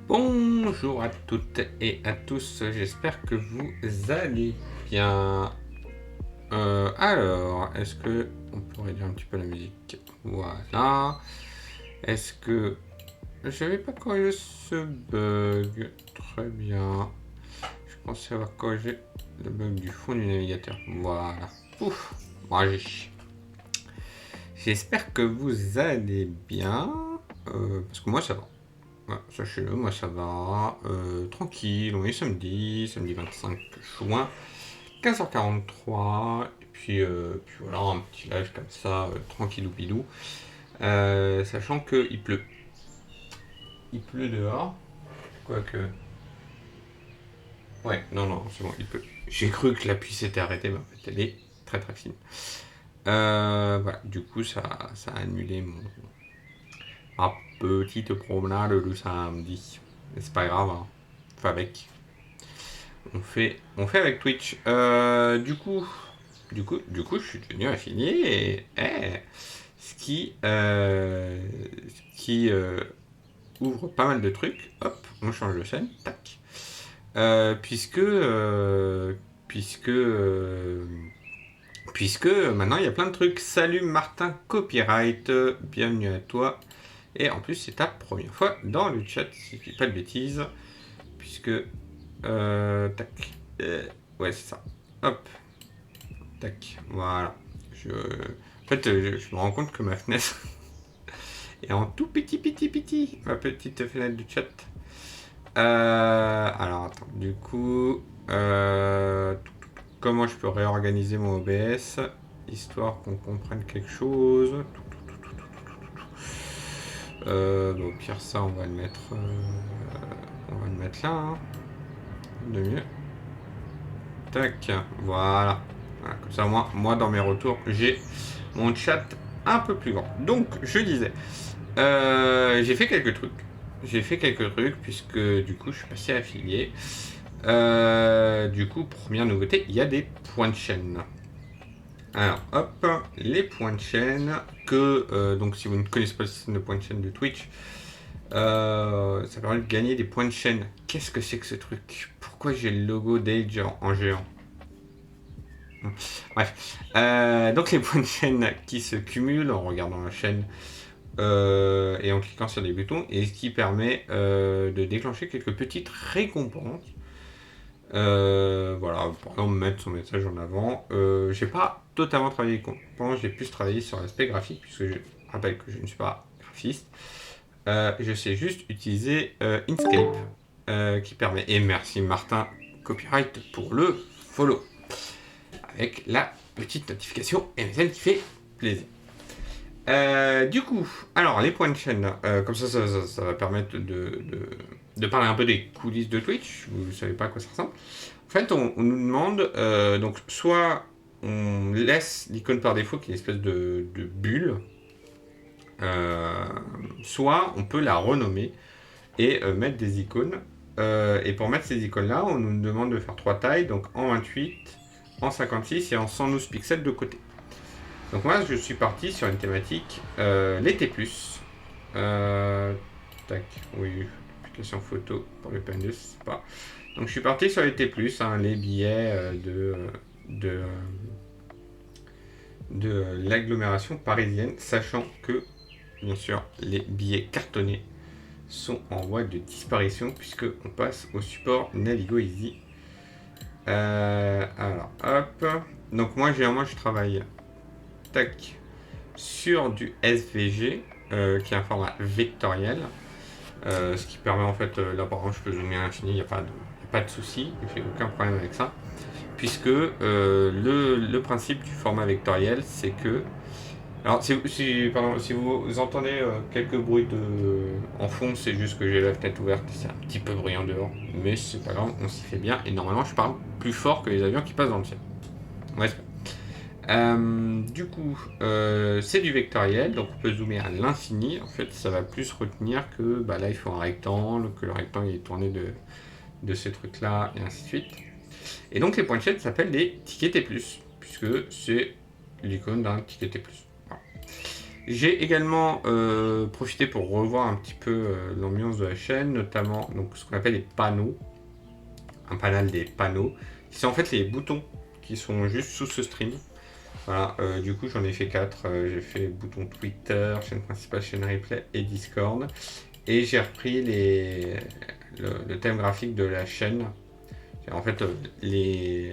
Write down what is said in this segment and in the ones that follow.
Bonjour à toutes et à tous, j'espère que vous allez bien. Alors, est-ce que on peut réduire un petit peu la musique? Voilà. Est-ce que j'avais pas corrigé ce bug? Très bien. Je pensais avoir corrigé le bug du fond du navigateur. Voilà. Ouf, magique. J'espère que vous allez bien. Parce que moi ça va. Voilà, sachez-le, moi ça va, tranquille, on est samedi 25 juin, 15h43, et puis voilà, un petit live comme ça, tranquillou bilou, sachant qu'il pleut. Il pleut dehors, quoique... Ouais, non, c'est bon, il pleut. J'ai cru que la pluie s'était arrêtée, mais en fait elle est très très fine. Voilà, du coup ça a annulé ma petite promenade le samedi. Mais c'est pas grave, hein. Enfin avec. On fait avec Twitch. Du coup, je suis devenu affilié et ce qui ouvre pas mal de trucs. Hop, on change de chaîne, tac. Puisque maintenant il y a plein de trucs. Salut Martin Copyright, bienvenue à toi. Et en plus, c'est ta première fois dans le chat, si je dis pas de bêtises. Puisque. Tac. Ouais, c'est ça. Hop. Tac. Voilà. En fait, je me rends compte que ma fenêtre est en tout petit. Ma petite fenêtre du chat. Alors, attends. Du coup. Comment je peux réorganiser mon OBS histoire qu'on comprenne quelque chose. Au pire, ça, on va le mettre. On va le mettre là. Hein. De mieux. Tac. Voilà. Voilà, comme ça, moi, dans mes retours, j'ai mon chat un peu plus grand. Donc, je disais, j'ai fait quelques trucs, puisque du coup, je suis passé affilié. Du coup, première nouveauté, il y a des points de chaîne. Alors, hop, les points de chaîne donc si vous ne connaissez pas le système de points de chaîne de Twitch, ça permet de gagner des points de chaîne. Qu'est-ce que c'est que ce truc? Pourquoi j'ai le logo d'Age en géant? Bref. Donc les points de chaîne qui se cumulent en regardant la chaîne et en cliquant sur des boutons, et ce qui permet de déclencher quelques petites récompenses. Voilà, par exemple mettre son message en avant. J'ai pas totalement travaillé les récompenses, j'ai plus travaillé sur l'aspect graphique, puisque je rappelle que je ne suis pas graphiste. Je sais juste utiliser Inkscape qui permet, et merci Martin Copyright pour le follow, avec la petite notification MSN qui fait plaisir. Du coup, alors les points de chaîne, comme ça va permettre de parler un peu des coulisses de Twitch. Vous ne savez pas à quoi ça ressemble. En fait, on nous demande, donc soit on laisse l'icône par défaut qui est une espèce de bulle, soit on peut la renommer et mettre des icônes. Et pour mettre ces icônes-là, on nous demande de faire 3 tailles, donc en 28, en 56 et en 112 pixels de côté. Donc moi, je suis parti sur une thématique les T+. Tac, oui, application photo pour le PN2, c'est pas. Donc je suis parti sur les T+, hein, les billets de l'agglomération parisienne, sachant que, bien sûr, les billets cartonnés sont en voie de disparition puisque on passe au support Navigo Easy. Alors, hop. Donc moi, généralement, je travaille sur du SVG, qui est un format vectoriel, ce qui permet en fait, là par exemple, je peux zoomer à l'infini, il n'y a pas de souci, j'ai aucun problème avec ça, puisque le principe du format vectoriel, c'est que alors, si vous entendez quelques bruits en fond, c'est juste que j'ai la fenêtre ouverte, c'est un petit peu bruyant dehors, mais c'est pas grave, on s'y fait bien, et normalement je parle plus fort que les avions qui passent dans le ciel. Ouais, du coup, c'est du vectoriel, donc on peut zoomer à l'infini. En fait, ça va plus retenir que là il faut un rectangle, que le rectangle est tourné de ce truc-là, et ainsi de suite. Et donc les points de chaîne s'appellent des tickets T+, puisque c'est l'icône d'un ticket T+. Voilà. J'ai également profité pour revoir un petit peu l'ambiance de la chaîne, notamment donc, ce qu'on appelle les panneaux, un panel des panneaux, qui sont en fait les boutons qui sont juste sous ce stream. Voilà, du coup j'en ai fait 4, j'ai fait bouton Twitter, chaîne principale, chaîne replay et Discord. Et j'ai repris le thème graphique de la chaîne. En fait,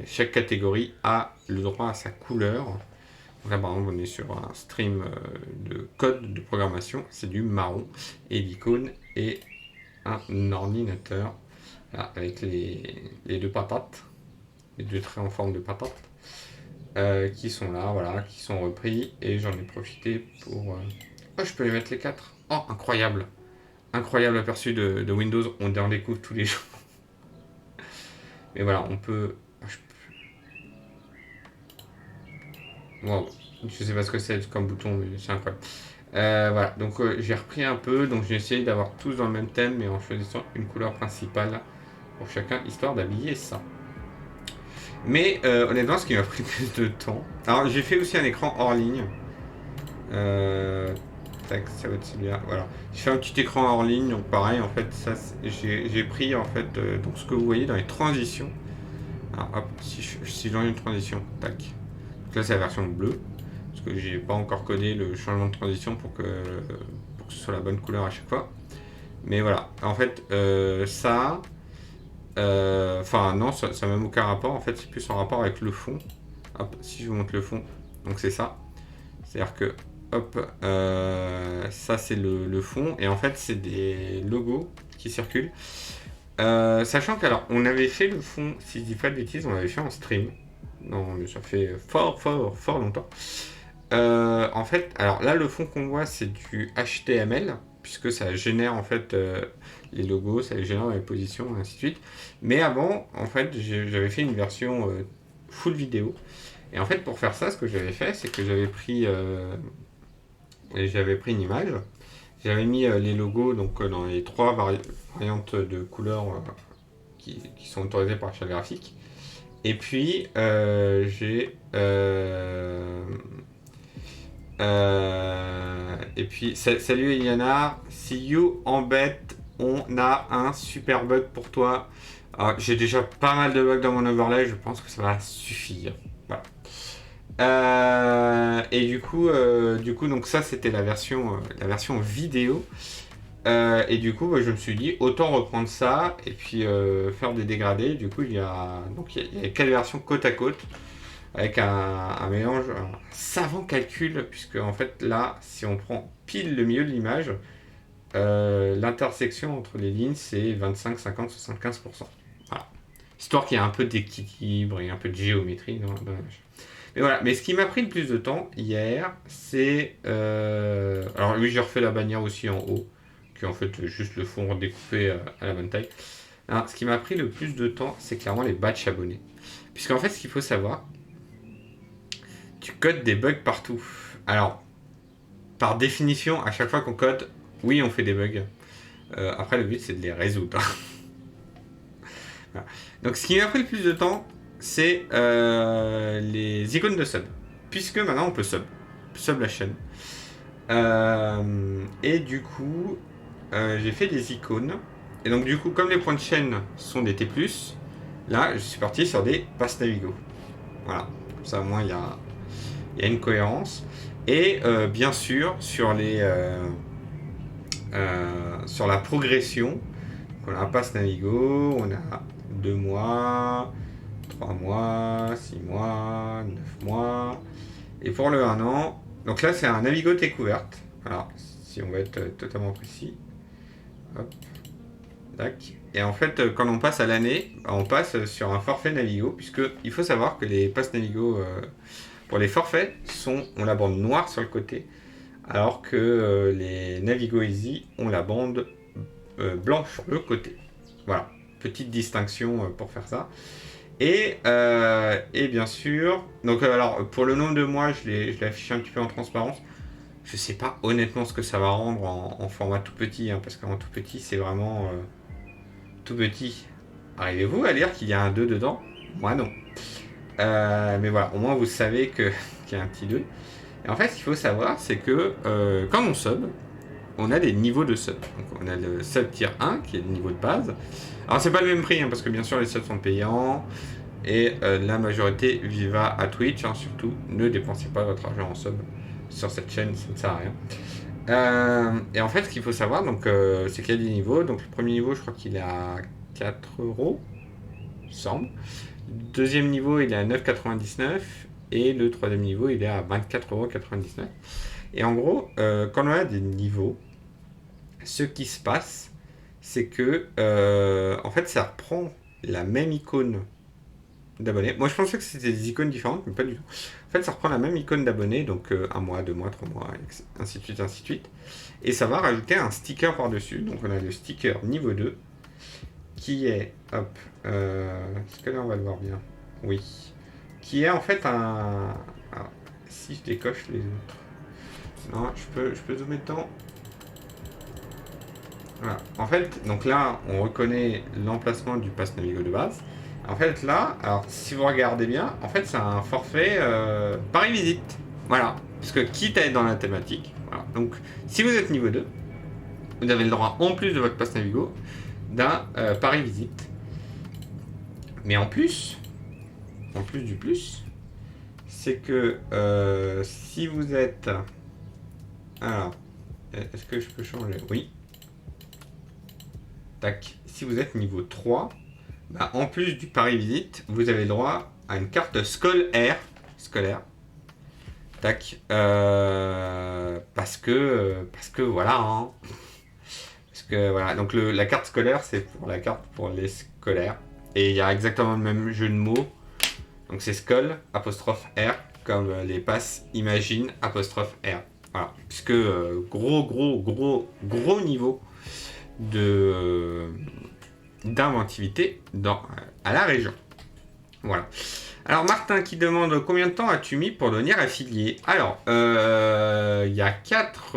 chaque catégorie a le droit à sa couleur. Donc là, par exemple, on est sur un stream de code de programmation, c'est du marron. Et l'icône est un ordinateur là, avec les deux patates, les deux traits en forme de patate, qui sont là, voilà, qui sont repris. Et j'en ai profité pour... Oh, je peux les mettre les 4. Oh, incroyable! Incroyable aperçu de Windows, on en découvre tous les jours. Mais voilà, on peut... Wow. Je sais pas ce que c'est comme bouton, mais c'est incroyable. Voilà, donc j'ai repris un peu, donc j'ai essayé d'avoir tous dans le même thème, mais en choisissant une couleur principale pour chacun, histoire d'habiller ça. Mais honnêtement, ce qui m'a pris plus de temps... Alors, j'ai fait aussi un écran hors ligne. Tac, ça va être celui-là, voilà. J'ai fait un petit écran hors ligne, donc pareil, en fait, ça, j'ai pris, en fait, donc ce que vous voyez dans les transitions. Alors, hop, si j'en ai une transition, tac. Donc là, c'est la version bleue, parce que j'ai pas encore codé le changement de transition pour que ce soit la bonne couleur à chaque fois. Mais voilà, en fait, ça... Enfin, non, ça n'a même aucun rapport, en fait, c'est plus en rapport avec le fond. Hop, si je vous montre le fond, donc c'est ça. C'est-à-dire que, hop, ça c'est le fond, et en fait, c'est des logos qui circulent. Sachant qu'alors, on avait fait le fond, si je dis pas de bêtises, on l'avait fait en stream. Non, mais ça fait fort longtemps. En fait, alors là, le fond qu'on voit, c'est du HTML, puisque ça génère en fait les logos, ça les génère dans les positions, et ainsi de suite. Mais avant, en fait, j'avais fait une version full vidéo. Et en fait, pour faire ça, ce que j'avais fait, c'est que j'avais pris une image, j'avais mis les logos donc, dans les 3 variantes de couleurs qui sont autorisées par Chart Graphique. Et puis, et puis, salut Eliana, see you en bête, on a un super bug pour toi. J'ai déjà pas mal de bugs dans mon overlay, je pense que ça va suffire. Voilà. Et du coup, donc ça c'était la version vidéo. Et du coup, je me suis dit autant reprendre ça et puis faire des dégradés. Du coup, il y a 4 versions côte à côte avec un mélange, un savant calcul, puisque en fait là, si on prend pile le milieu de l'image, l'intersection entre les lignes c'est 25, 50, 75%. Voilà. Histoire qu'il y ait un peu d'équilibre et un peu de géométrie dans l'image. Mais voilà, mais ce qui m'a pris le plus de temps hier, c'est... Alors oui, j'ai refait la bannière aussi en haut, qui est en fait juste le fond redécoupé à la bonne taille. Alors, ce qui m'a pris le plus de temps, c'est clairement les badges abonnés. Puisqu'en fait, ce qu'il faut savoir, tu codes des bugs partout. Alors, par définition, à chaque fois qu'on code, oui, on fait des bugs. Après, le but, c'est de les résoudre. Voilà. Donc, ce qui m'a pris le plus de temps, c'est les icônes de sub. Puisque maintenant, on peut sub la chaîne. Et du coup, j'ai fait des icônes. Et donc, du coup, comme les points de chaîne sont des T+, là, je suis parti sur des passes Navigo. Voilà. Comme ça, au moins, il y a une cohérence. Et bien sûr, sur la progression, on a un pass Navigo, on a 2 mois, 3 mois, 6 mois, 9 mois. Et pour le 1 an, donc là c'est un Navigo découverte. Alors, si on va être totalement précis. Hop. Tac. Et en fait, quand on passe à l'année, on passe sur un forfait Navigo, puisqu'il faut savoir que les passes Navigo, pour les forfaits, ont la bande noire sur le côté, alors que les Navigo Easy ont la bande blanche sur le côté. Voilà, petite distinction pour faire ça. Et bien sûr, donc alors pour le nombre de mois, je l'ai affiché un petit peu en transparence. Je sais pas honnêtement ce que ça va rendre en format tout petit, hein, parce qu'en tout petit, c'est vraiment tout petit. Arrivez-vous à lire qu'il y a un 2 dedans? Moi non. Mais voilà, au moins vous savez qu'il y a un petit 2. Et en fait, ce qu'il faut savoir, c'est que quand on sub, on a des niveaux de sub. Donc on a le sub tier 1 qui est le niveau de base. Alors c'est pas le même prix parce que bien sûr les subs sont payants et la majorité vivra à Twitch. Surtout, ne dépensez pas votre argent en sub sur cette chaîne, ça ne sert à rien. Et en fait, ce qu'il faut savoir, c'est qu'il y a des niveaux. Donc le premier niveau, je crois qu'il est à 4 euros, il semble. Le deuxième niveau, il est à 9,99 et le troisième niveau, il est à 24,99 €. Et en gros, quand on a des niveaux, ce qui se passe, c'est que en fait, ça reprend la même icône d'abonnés. Moi, je pensais que c'était des icônes différentes, mais pas du tout. En fait, ça reprend la même icône d'abonnés, donc 1 mois, 2 mois, 3 mois, ainsi de suite, ainsi de suite. Et ça va rajouter un sticker par-dessus. Donc, on a le sticker niveau 2, qui est, hop, est-ce que là, on va le voir bien? Oui. Qui est en fait un... Alors, si je décoche les autres... Non, je peux zoomer dedans. Voilà. En fait, donc là, on reconnaît l'emplacement du pass Navigo de base. En fait, là, alors si vous regardez bien, en fait, c'est un forfait Paris Visite. Voilà. Parce que quitte à être dans la thématique, voilà. Donc, si vous êtes niveau 2, vous avez le droit, en plus de votre pass Navigo, d'un Paris Visite. Mais en plus du plus, c'est que si vous êtes... Alors, est-ce que je peux changer? Oui. Tac. Si vous êtes niveau 3, bah, en plus du Paris Visite, vous avez le droit à une carte scolaire. Tac. Parce que voilà. Parce que voilà. Donc la carte scolaire, c'est pour la carte pour les scolaires. Et il y a exactement le même jeu de mots. Donc c'est Skol, apostrophe R, comme les passes Imagine, apostrophe R. Voilà. Puisque gros niveau d'inventivité à la région. Voilà. Alors Martin qui demande combien de temps as-tu mis pour devenir affilié? Alors, il y a 4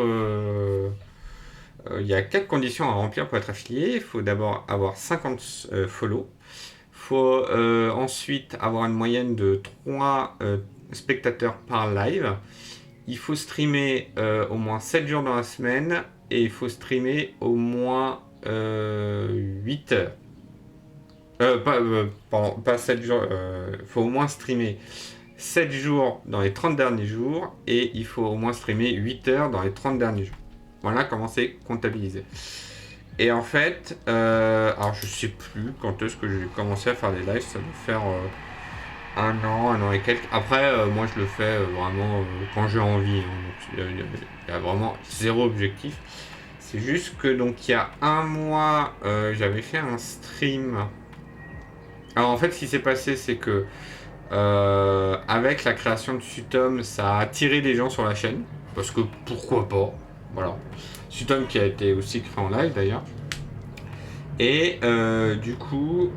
conditions à remplir pour être affilié. Il faut d'abord avoir 50 follow. Il faut ensuite avoir une moyenne de 3 spectateurs par live. Il faut streamer au moins 7 jours dans la semaine et il faut streamer au moins 8 heures. Pas 7 jours. Il faut au moins streamer 7 jours dans les 30 derniers jours et il faut au moins streamer 8 heures dans les 30 derniers jours. Voilà comment c'est comptabilisé. Et en fait, alors je sais plus quand est-ce que j'ai commencé à faire des lives, ça doit faire 1 an et quelques. Après, moi je le fais vraiment quand j'ai envie. Donc il y a vraiment zéro objectif. C'est juste que donc il y a 1 mois, j'avais fait un stream. Alors en fait, ce qui s'est passé, c'est que avec la création de Sutom, ça a attiré des gens sur la chaîne. Parce que pourquoi pas. Voilà. Sutom qui a été aussi créé en live d'ailleurs. Et du coup,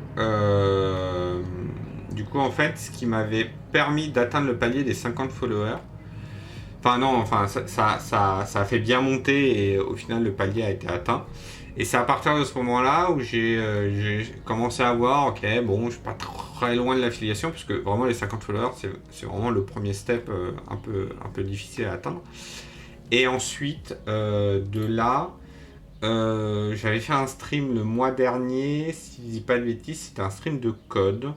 en fait, ce qui m'avait permis d'atteindre le palier des 50 followers. Ça a fait bien monter et au final le palier a été atteint. Et c'est à partir de ce moment-là où j'ai commencé à voir, ok, bon, je suis pas très loin de l'affiliation, puisque vraiment les 50 followers, c'est vraiment le premier step un peu difficile à atteindre. Et ensuite, de là, j'avais fait un stream le mois dernier, si je dis pas de bêtises, c'était un stream de code,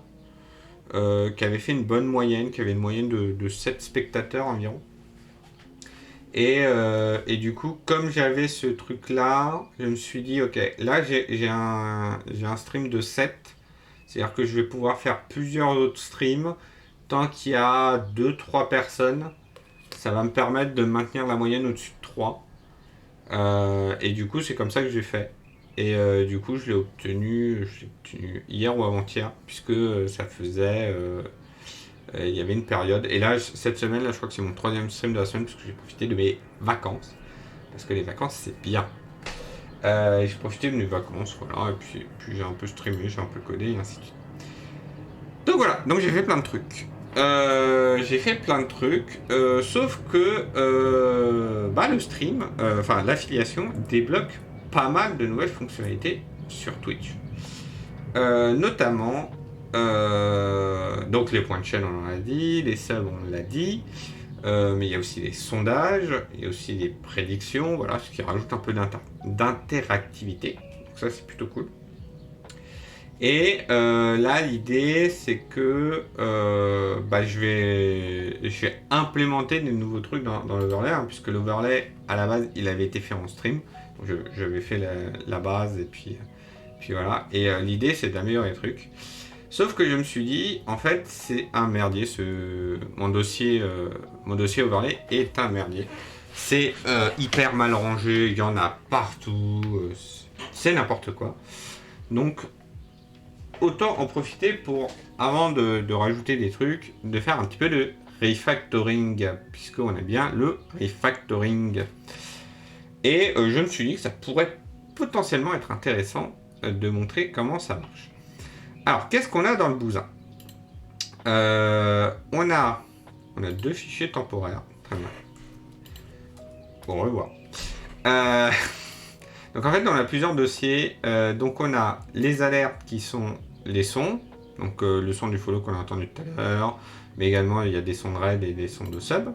qui avait fait une bonne moyenne, qui avait une moyenne de 7 spectateurs environ. Et du coup, comme j'avais ce truc-là, je me suis dit, ok, là j'ai un stream de 7. C'est-à-dire que je vais pouvoir faire plusieurs autres streams. Tant qu'il y a 2-3 personnes, ça va me permettre de maintenir la moyenne au-dessus de 3. Et du coup, c'est comme ça que j'ai fait. Et du coup, je l'ai obtenu hier ou avant-hier, puisque ça faisait... il y avait une période, et là cette semaine là je crois que c'est mon 3e stream de la semaine parce que j'ai profité de mes vacances, parce que les vacances c'est bien. J'ai profité de mes vacances, voilà, et puis j'ai un peu streamé, j'ai un peu codé et ainsi de suite. Donc voilà, donc j'ai fait plein de trucs. Sauf que le stream, l'affiliation débloque pas mal de nouvelles fonctionnalités sur Twitch. Notamment donc les points de chaîne on en a dit, les subs on l'a dit, Mais il y a aussi les sondages, il y a aussi les prédictions, voilà, ce qui rajoute un peu d'interactivité. Donc ça, c'est plutôt cool. Et là, l'idée, c'est que je vais implémenter de nouveaux trucs dans l'overlay, hein, puisque l'overlay, à la base, il avait été fait en stream. Donc j'avais fait la base, et puis voilà. Et l'idée, c'est d'améliorer les trucs. Sauf que je me suis dit, en fait, c'est un merdier. Mon dossier overlay est un merdier. C'est hyper mal rangé, il y en a partout. C'est n'importe quoi. Donc, autant en profiter pour, avant de rajouter des trucs, de faire un petit peu de refactoring, puisqu'on a bien le refactoring. Et je me suis dit que ça pourrait potentiellement être intéressant de montrer comment ça marche. Alors, qu'est-ce qu'on a dans le bousin? On a 2 fichiers temporaires. Très bien. Bon, on va voir. Donc en fait, on a plusieurs dossiers. Donc on a les alertes qui sont les sons. Donc le son du follow qu'on a entendu tout à l'heure. Mais également, il y a des sons de raid et des sons de sub.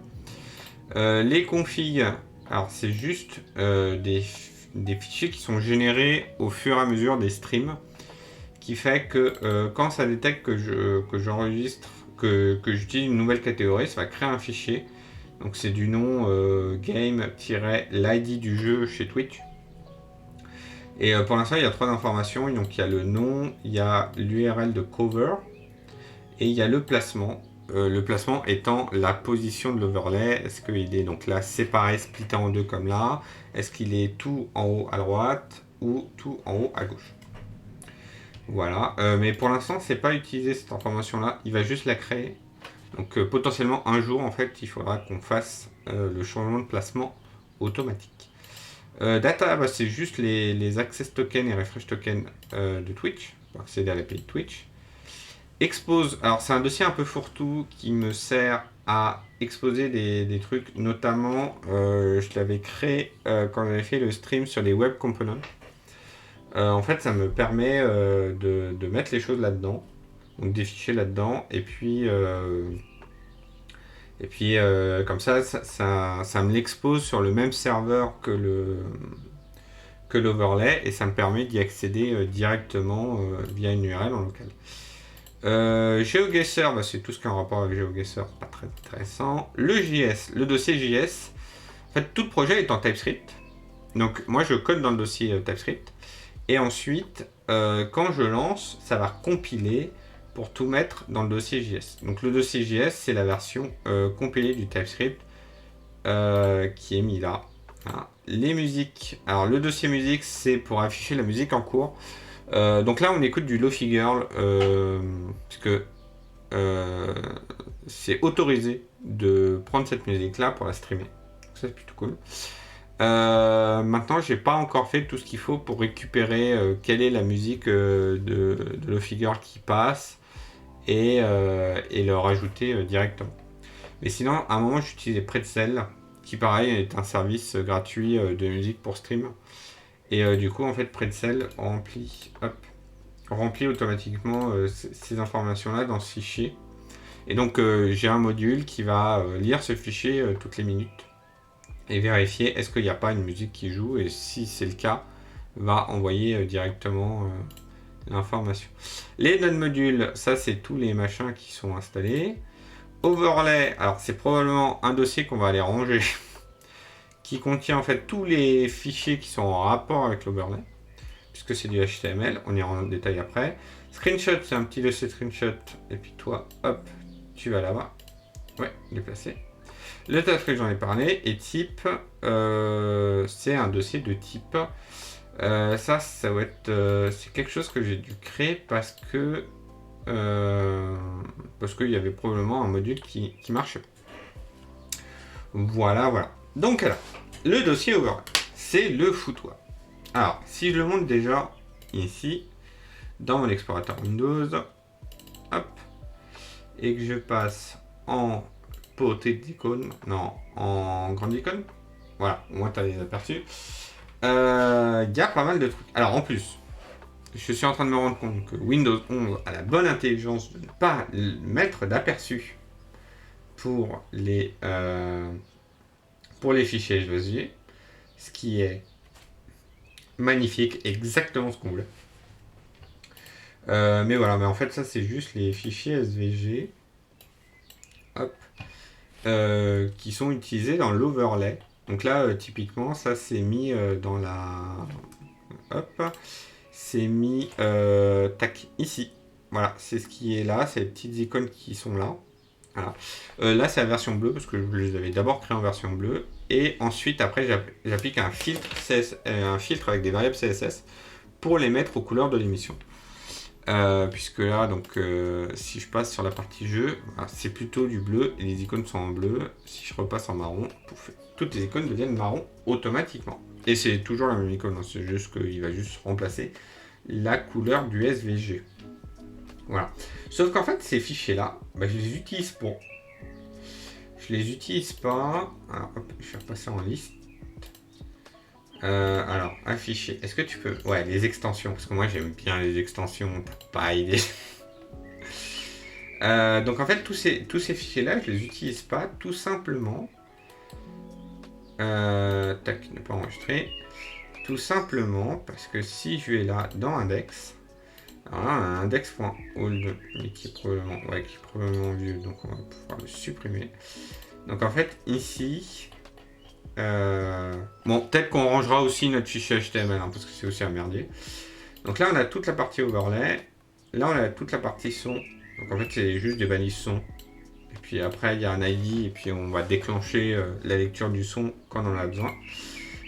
Les configs, alors c'est juste des fichiers qui sont générés au fur et à mesure des streams. Qui fait que quand ça détecte que j'enregistre, que j'utilise une nouvelle catégorie, ça va créer un fichier. Donc c'est du nom game-l'id du jeu chez Twitch. Et pour l'instant, il y a 3 informations. Donc il y a le nom, il y a l'URL de cover et il y a le placement. Le placement étant la position de l'overlay. Est-ce qu'il est donc là séparé, splitté en deux comme là? Est-ce qu'il est tout en haut à droite ou tout en haut à gauche? Voilà, mais pour l'instant, c'est pas utilisé cette information-là. Il va juste la créer. Donc potentiellement un jour, en fait, il faudra qu'on fasse le changement de placement automatique. Data, c'est juste les access tokens et refresh tokens de Twitch pour accéder à l'API de Twitch. Expose, alors c'est un dossier un peu fourre-tout qui me sert à exposer des trucs, notamment je l'avais créé quand j'avais fait le stream sur les web components. En fait, ça me permet de mettre les choses là-dedans, donc des fichiers là-dedans, et puis comme ça me l'expose sur le même serveur que l'overlay, et ça me permet d'y accéder directement via une URL en local. GeoGuessr, c'est tout ce qui a un rapport avec GeoGuessr, pas très intéressant. Le JS, le dossier JS, en fait, tout le projet est en TypeScript. Donc, moi, je code dans le dossier TypeScript. Et ensuite, quand je lance, ça va compiler pour tout mettre dans le dossier JS. Donc, le dossier JS, c'est la version compilée du TypeScript qui est mis là. Voilà. Les musiques. Alors, le dossier musique, c'est pour afficher la musique en cours. Donc là, on écoute du Lo-Fi Girl, parce que c'est autorisé de prendre cette musique-là pour la streamer. Donc ça, c'est plutôt cool. Maintenant, j'ai pas encore fait tout ce qu'il faut pour récupérer quelle est la musique de Lo-Fi Girl qui passe et le rajouter directement. Mais sinon, à un moment, j'utilisais Pretzel, qui pareil est un service gratuit de musique pour stream. Et du coup, en fait, Pretzel remplit automatiquement ces informations-là dans ce fichier. Et donc, j'ai un module qui va lire ce fichier toutes les minutes et vérifier est-ce qu'il n'y a pas une musique qui joue. Et si c'est le cas, va envoyer directement l'information. Les node-modules, ça, c'est tous les machins qui sont installés. Overlay, alors c'est probablement un dossier qu'on va aller ranger qui contient en fait tous les fichiers qui sont en rapport avec l'overlay, puisque c'est du HTML, on ira en détail après. Screenshot, c'est un petit dossier screenshot, et puis toi, hop, tu vas là-bas. Ouais, déplacé. Le TypeScript, j'en ai parlé, et type, c'est un dossier de type. Ça va être, c'est quelque chose que j'ai dû créer parce qu'il y avait probablement un module qui marchait. Voilà. Donc alors, le dossier overlay, c'est le foutoir. Alors, si je le montre déjà ici, dans mon explorateur Windows, hop, et que je passe en petite icône, non, en grande icône, voilà, au moins tu as les aperçus, il y a pas mal de trucs. Alors en plus, je suis en train de me rendre compte que Windows 11 a la bonne intelligence de ne pas mettre d'aperçu pour les fichiers SVG, ce qui est magnifique, exactement ce qu'on voulait. Mais voilà, mais en fait ça c'est juste les fichiers SVG hop, qui sont utilisés dans l'overlay. Donc là typiquement ça c'est mis dans la... Hop, c'est mis tac, ici. Voilà, c'est ce qui est là, c'est les petites icônes qui sont là. Voilà. Là c'est la version bleue parce que je les avais d'abord créé en version bleue. Et ensuite après j'applique un filtre avec des variables CSS pour les mettre aux couleurs de l'émission. Puisque là, donc, si je passe sur la partie jeu, voilà, c'est plutôt du bleu et les icônes sont en bleu. Si je repasse en marron, toutes les icônes deviennent marron automatiquement. Et c'est toujours la même icône, hein, c'est juste qu'il va juste remplacer la couleur du SVG. Voilà. Sauf qu'en fait, ces fichiers-là, bah, je les utilise pour. Je les utilise pas. Alors, hop, je vais repasser en liste. Alors, afficher. Est-ce que tu peux... Ouais, les extensions. Parce que moi, j'aime bien les extensions. Pas idée. Donc, en fait, tous ces fichiers-là, je les utilise pas. Tout simplement... tac, ne pas enregistrer. Tout simplement parce que si je vais là, dans index... Alors là, on a un index.hold, mais qui est probablement vieux. Donc, on va pouvoir le supprimer. Donc, en fait, ici... Bon, peut-être qu'on rangera aussi notre fichier HTML, hein, parce que c'est aussi un merdier. Donc là, on a toute la partie overlay. Là, on a toute la partie son. Donc en fait, c'est juste des balises son. Et puis après, il y a un ID, et puis on va déclencher la lecture du son quand on en a besoin.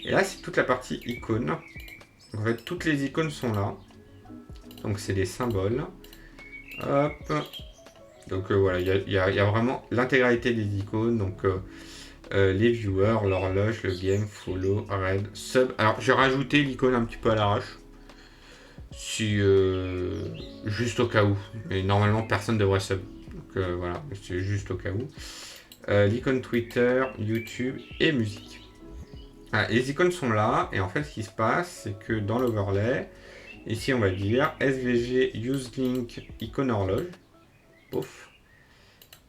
Et là, c'est toute la partie icône. Donc en fait, toutes les icônes sont là. Donc c'est des symboles. Hop. Donc voilà, il y a vraiment l'intégralité des icônes. Donc... les viewers, l'horloge, le game, follow, raid, sub. Alors j'ai rajouté l'icône un petit peu à l'arrache. Si juste au cas où. Mais normalement personne devrait sub. Donc voilà, c'est juste au cas où. L'icône Twitter, YouTube et musique. Ah, les icônes sont là et en fait ce qui se passe c'est que dans l'overlay, ici on va dire SVG uselink icône horloge. Pouf.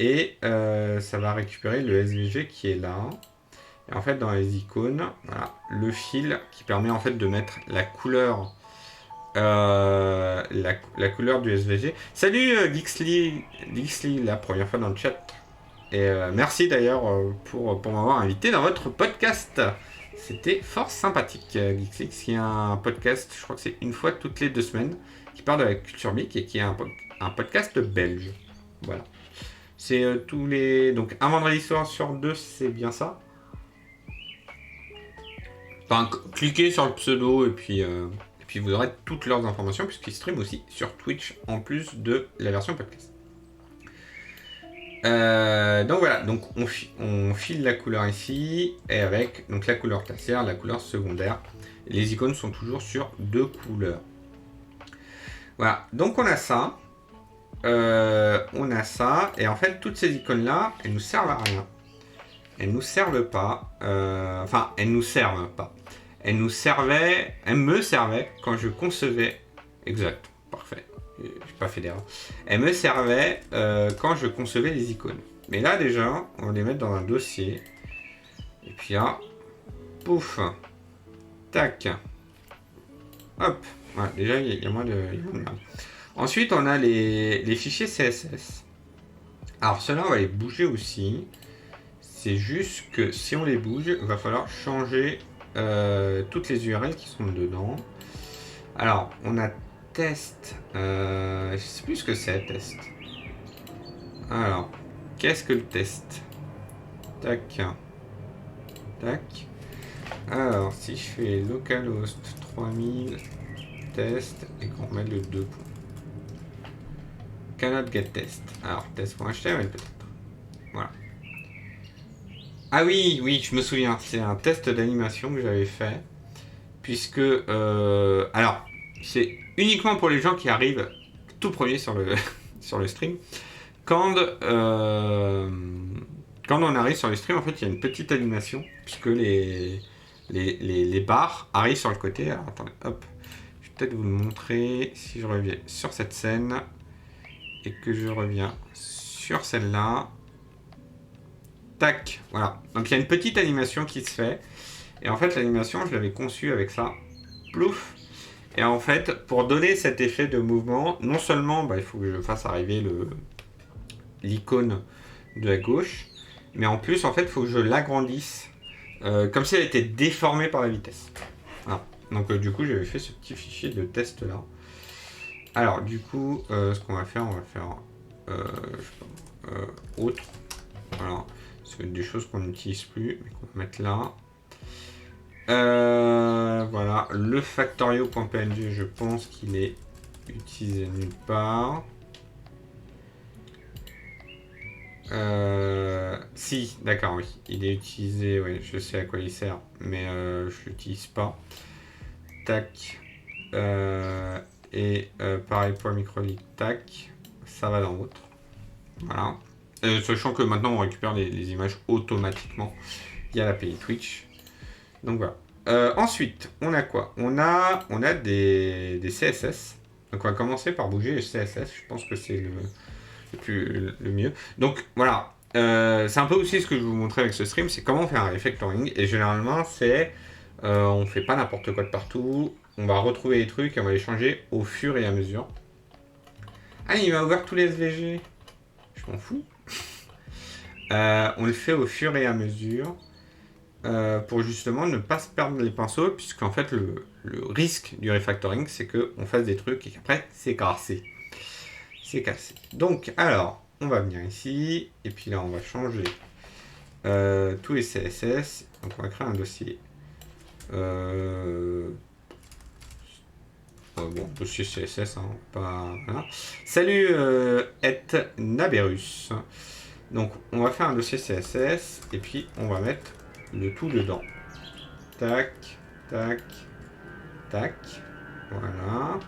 Et ça va récupérer le SVG qui est là. Et en fait, dans les icônes, voilà, le fil qui permet en fait de mettre la couleur, la couleur du SVG. Salut Geeksly, la première fois dans le chat. Et merci d'ailleurs pour m'avoir invité dans votre podcast. C'était fort sympathique, Geeksly, qui est un podcast, je crois que c'est une fois toutes les 2 semaines, qui parle de la culture geek et qui est un podcast belge. Voilà. C'est tous les... Donc un vendredi soir sur 2, c'est bien ça. Enfin, cliquez sur le pseudo et puis vous aurez toutes leurs informations puisqu'ils streament aussi sur Twitch en plus de la version podcast. Donc voilà, donc on file la couleur ici et avec donc la couleur tertiaire, la couleur secondaire. Les icônes sont toujours sur 2 couleurs. Voilà, donc on a ça. Et en fait toutes ces icônes là elles nous servent à rien, elles nous servent pas, elles nous servent pas, elles me servaient quand je concevais, exact, parfait, j'ai pas fait d'erreur, elles me servaient quand je concevais les icônes, mais là déjà on va les mettre dans un dossier et puis là pouf tac hop, voilà, déjà il y a moins de merde. Ensuite, on a les fichiers CSS. Alors, ceux-là, on va les bouger aussi. C'est juste que si on les bouge, il va falloir changer toutes les URL qui sont dedans. Alors, on a test. Je sais plus ce que c'est, test. Alors, qu'est-ce que le test? Tac. Tac. Alors, si je fais localhost 3000 test et qu'on met le 2 points. Cannot get test. Alors, test.html peut-être. Voilà. Ah oui, je me souviens. C'est un test d'animation que j'avais fait. Puisque... alors, c'est uniquement pour les gens qui arrivent tout premier sur le, sur le stream. Quand on arrive sur le stream, en fait, il y a une petite animation. Puisque les barres arrivent sur le côté. Alors, attendez, hop. Je vais peut-être vous le montrer si je reviens sur cette scène. Et que je reviens sur celle-là. Tac, voilà. Donc il y a une petite animation qui se fait. Et en fait, l'animation, je l'avais conçue avec ça. Plouf. Et en fait, pour donner cet effet de mouvement, non seulement il faut que je fasse arriver l'icône de la gauche, mais en plus, en fait, il faut que je l'agrandisse. Comme si elle était déformée par la vitesse. Voilà. Donc du coup, j'avais fait ce petit fichier de test là. Alors du coup, ce qu'on va faire, je sais pas, autre. Voilà. C'est des choses qu'on n'utilise plus, mais qu'on va mettre là. Voilà, le factorio.png, je pense qu'il est utilisé nulle part. Si, d'accord, oui, il est utilisé, oui, je sais à quoi il sert, mais je l'utilise pas. Tac. Pareil pour le microlit, tac. Ça va dans l'autre. Voilà. Sachant que maintenant on récupère les images automatiquement via l'API Twitch. Donc voilà. Ensuite, on a quoi? On a des CSS. Donc on va commencer par bouger les CSS. Je pense que c'est le mieux. Donc voilà. C'est un peu aussi ce que je vais vous montrer avec ce stream, c'est comment faire un refactoring. Et généralement, on fait pas n'importe quoi de partout. On va retrouver les trucs et on va les changer au fur et à mesure. Ah, il m'a ouvert tous les SVG. Je m'en fous. On le fait au fur et à mesure. Pour justement ne pas se perdre les pinceaux, puisqu'en fait le risque du refactoring, c'est qu'on fasse des trucs et qu'après c'est cassé. C'est cassé. Donc alors, on va venir ici, et puis là on va changer tous les CSS. Donc on va créer un dossier. Bon, dossier CSS, hein, pas... Voilà. Salut Naberus. Donc on va faire un dossier CSS, et puis on va mettre le tout dedans. Tac, tac, tac. Voilà.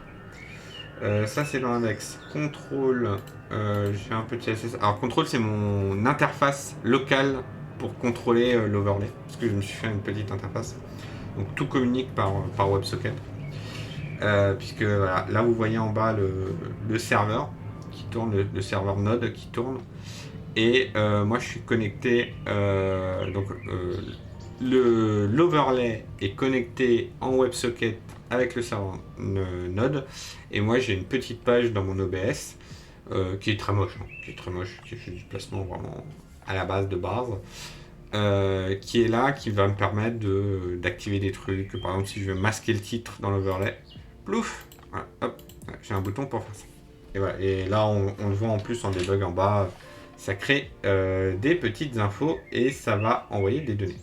Ça c'est dans l'index. Contrôle. J'ai un peu de CSS. Alors contrôle c'est mon interface locale pour contrôler l'overlay. Parce que je me suis fait une petite interface. Donc tout communique par WebSocket. Puisque voilà, là vous voyez en bas le serveur qui tourne, le serveur Node qui tourne. Et moi je suis connecté, l'overlay est connecté en WebSocket avec le serveur Node. Et moi j'ai une petite page dans mon OBS qui est très moche, qui est juste du placement vraiment à la base de base. Qui est là, qui va me permettre d'activer des trucs. Par exemple, si je veux masquer le titre dans l'overlay, plouf, voilà, hop, j'ai un bouton pour faire ça. Et, voilà, et là, on le voit en plus en debug en bas. Ça crée des petites infos et ça va envoyer des données.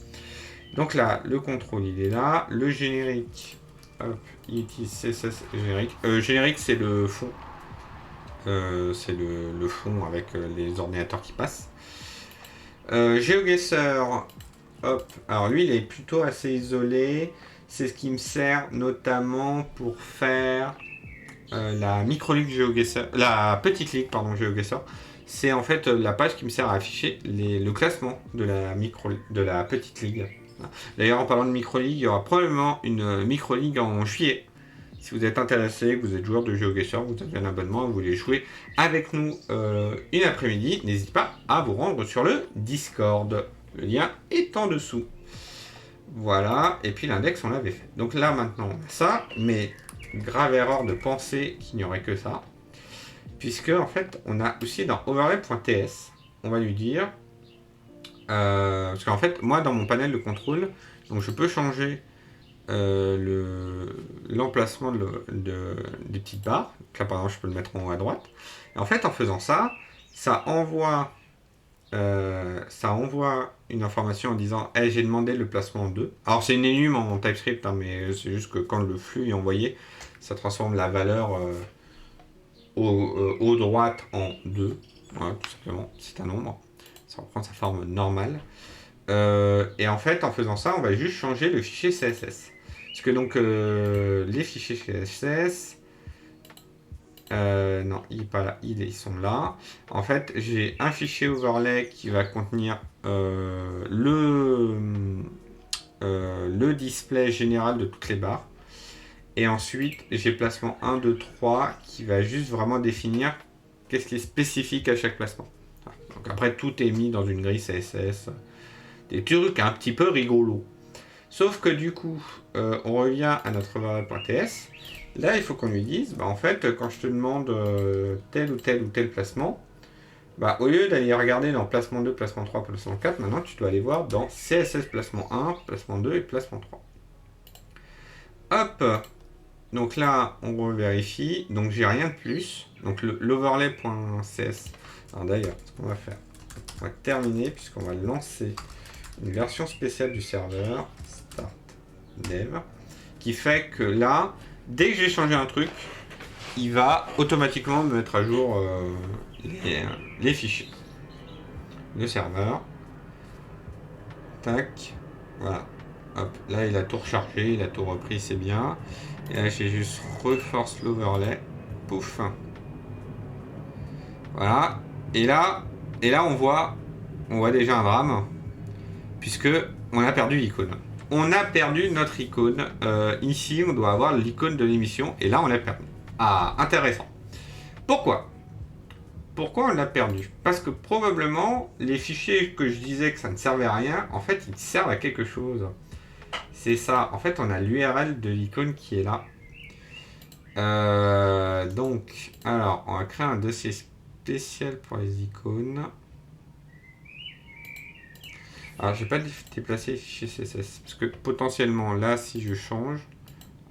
Donc là, le contrôle, il est là. Le générique, hop, il utilise CSS générique. Générique, c'est le fond. C'est le fond avec les ordinateurs qui passent. GeoGuessr, hop. Alors lui, il est plutôt assez isolé. C'est ce qui me sert notamment pour faire la micro-ligue GeoGuessr, la petite ligue, pardon, GeoGuessr. C'est en fait la page qui me sert à afficher le classement de la petite ligue. D'ailleurs, en parlant de micro-ligue, il y aura probablement une micro-ligue en juillet. Si vous êtes intéressé, que vous êtes joueur de GeoGuessr, vous avez un abonnement et vous voulez jouer avec nous une après-midi, n'hésitez pas à vous rendre sur le Discord. Le lien est en dessous. Voilà, et puis l'index, on l'avait fait. Donc là, maintenant, on a ça, mais grave erreur de penser qu'il n'y aurait que ça. Puisque, en fait, on a aussi dans overlay.ts, on va lui dire... parce qu'en fait, moi, dans mon panel de contrôle, donc je peux changer l'emplacement des petites barres. Donc là, par exemple, je peux le mettre en haut à droite. Et en fait, en faisant ça, ça envoie une information en disant hey, j'ai demandé le placement en 2. Alors, c'est une enum en TypeScript, hein, mais c'est juste que quand le flux est envoyé, ça transforme la valeur au droite en 2. Voilà, tout simplement, c'est un nombre. Ça reprend sa forme normale. Et en fait, en faisant ça, on va juste changer le fichier CSS. Parce que donc, les fichiers CSS... non, il n'est pas là, ils sont là. En fait, j'ai un fichier overlay qui va contenir le display général de toutes les barres. Et ensuite, j'ai placement 1, 2, 3 qui va juste vraiment définir qu'est-ce qui est spécifique à chaque placement. Donc après, tout est mis dans une grille CSS. Des trucs un petit peu rigolos. Sauf que du coup, on revient à notre variable.ts. Là, il faut qu'on lui dise, en fait, quand je te demande tel ou tel ou tel placement, au lieu d'aller regarder dans placement 2, placement 3, placement 4, maintenant tu dois aller voir dans CSS placement 1, placement 2 et placement 3. Hop. Donc là, on revérifie. Donc j'ai rien de plus. Donc l'overlay.cs. Alors d'ailleurs, ce qu'on va faire, on va terminer puisqu'on va lancer une version spéciale du serveur, start dev, qui fait que là, dès que j'ai changé un truc, il va automatiquement me mettre à jour les fichiers. Le serveur. Tac. Voilà. Hop. Là, il a tout rechargé, il a tout repris, c'est bien. Et là, j'ai juste reforce l'overlay. Pouf. Voilà. Et là, on voit déjà un drame. Puisque on a perdu l'icône. On a perdu notre icône. Ici, on doit avoir l'icône de l'émission. Et là, on l'a perdu. Ah, intéressant. Pourquoi on l'a perdu? Parce que probablement, les fichiers que je disais que ça ne servait à rien, en fait, ils servent à quelque chose. C'est ça. En fait, on a l'URL de l'icône qui est là. Donc, alors, on va créer un dossier spécial pour les icônes. Alors, je vais pas déplacer les fichiers CSS. Parce que potentiellement, là, si je change,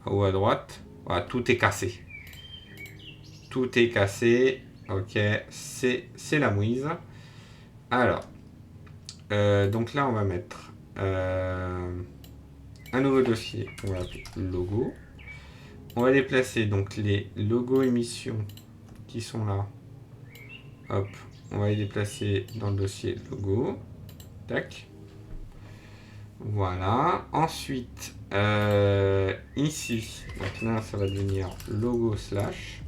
en haut à droite, voilà, tout est cassé. Tout est cassé. Ok, c'est la mouise. Alors, donc là, on va mettre un nouveau dossier. On va l'appeler logo. On va déplacer donc les logos émissions qui sont là. Hop, on va les déplacer dans le dossier logo. Tac. Voilà. Ensuite, ici, donc là, ça va devenir logo slash.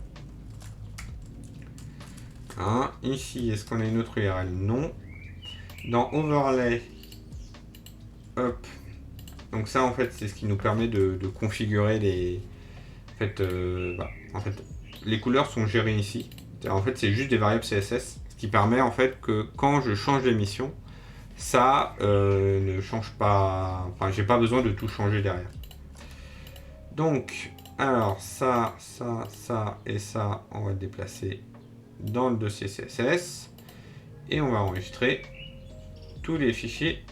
Hein, ici, est-ce qu'on a une autre URL? Non. Dans overlay, hop. Donc ça, en fait, c'est ce qui nous permet de configurer les... En fait, les couleurs sont gérées ici. En fait, c'est juste des variables CSS, ce qui permet en fait que quand je change d'émission, ça ne change pas. Enfin, j'ai pas besoin de tout changer derrière. Donc, alors ça et ça, on va le déplacer dans le dossier CSS et on va enregistrer tous les fichiers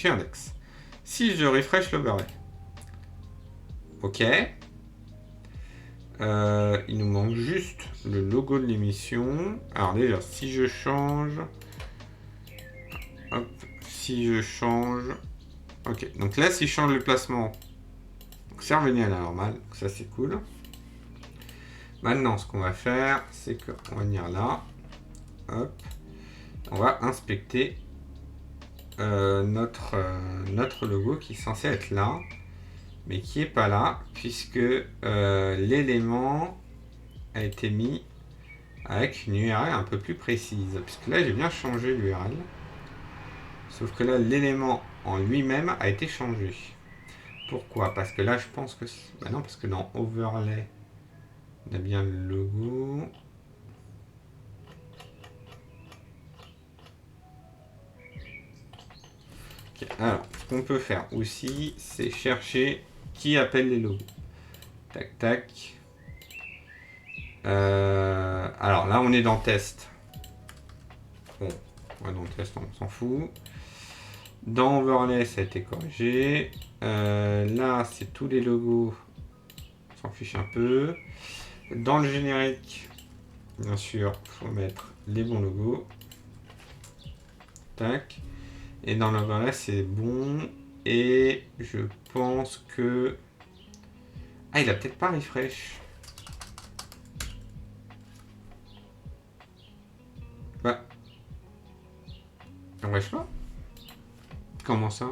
index. Si je refresh l'overlay, ok. Il nous manque juste le logo de l'émission. Alors déjà, si je change... Hop, si je change... Ok, donc là, si je change le placement, c'est revenu à la normale. Donc ça, c'est cool. Maintenant, ce qu'on va faire, c'est qu'on va venir là. Hop. On va inspecter notre logo qui est censé être là. Mais qui n'est pas là, puisque l'élément a été mis avec une URL un peu plus précise. Puisque là, j'ai bien changé l'URL. Sauf que là, l'élément en lui-même a été changé. Pourquoi? Parce que là, je pense que... Bah non, parce que dans Overlay, on a bien le logo. Okay. Alors, ce qu'on peut faire aussi, c'est chercher qui appelle les logos. Tac, tac. Alors là, on est dans test. Bon, ouais, dans test, on s'en fout. Dans Overlay, ça a été corrigé. Là, c'est tous les logos. On s'en fiche un peu. Dans le générique, bien sûr, il faut mettre les bons logos. Tac. Et dans l'Overlay, c'est bon. Et je pense que... Ah, il a peut-être pas refresh. Bah. Refresh pas. Comment ça?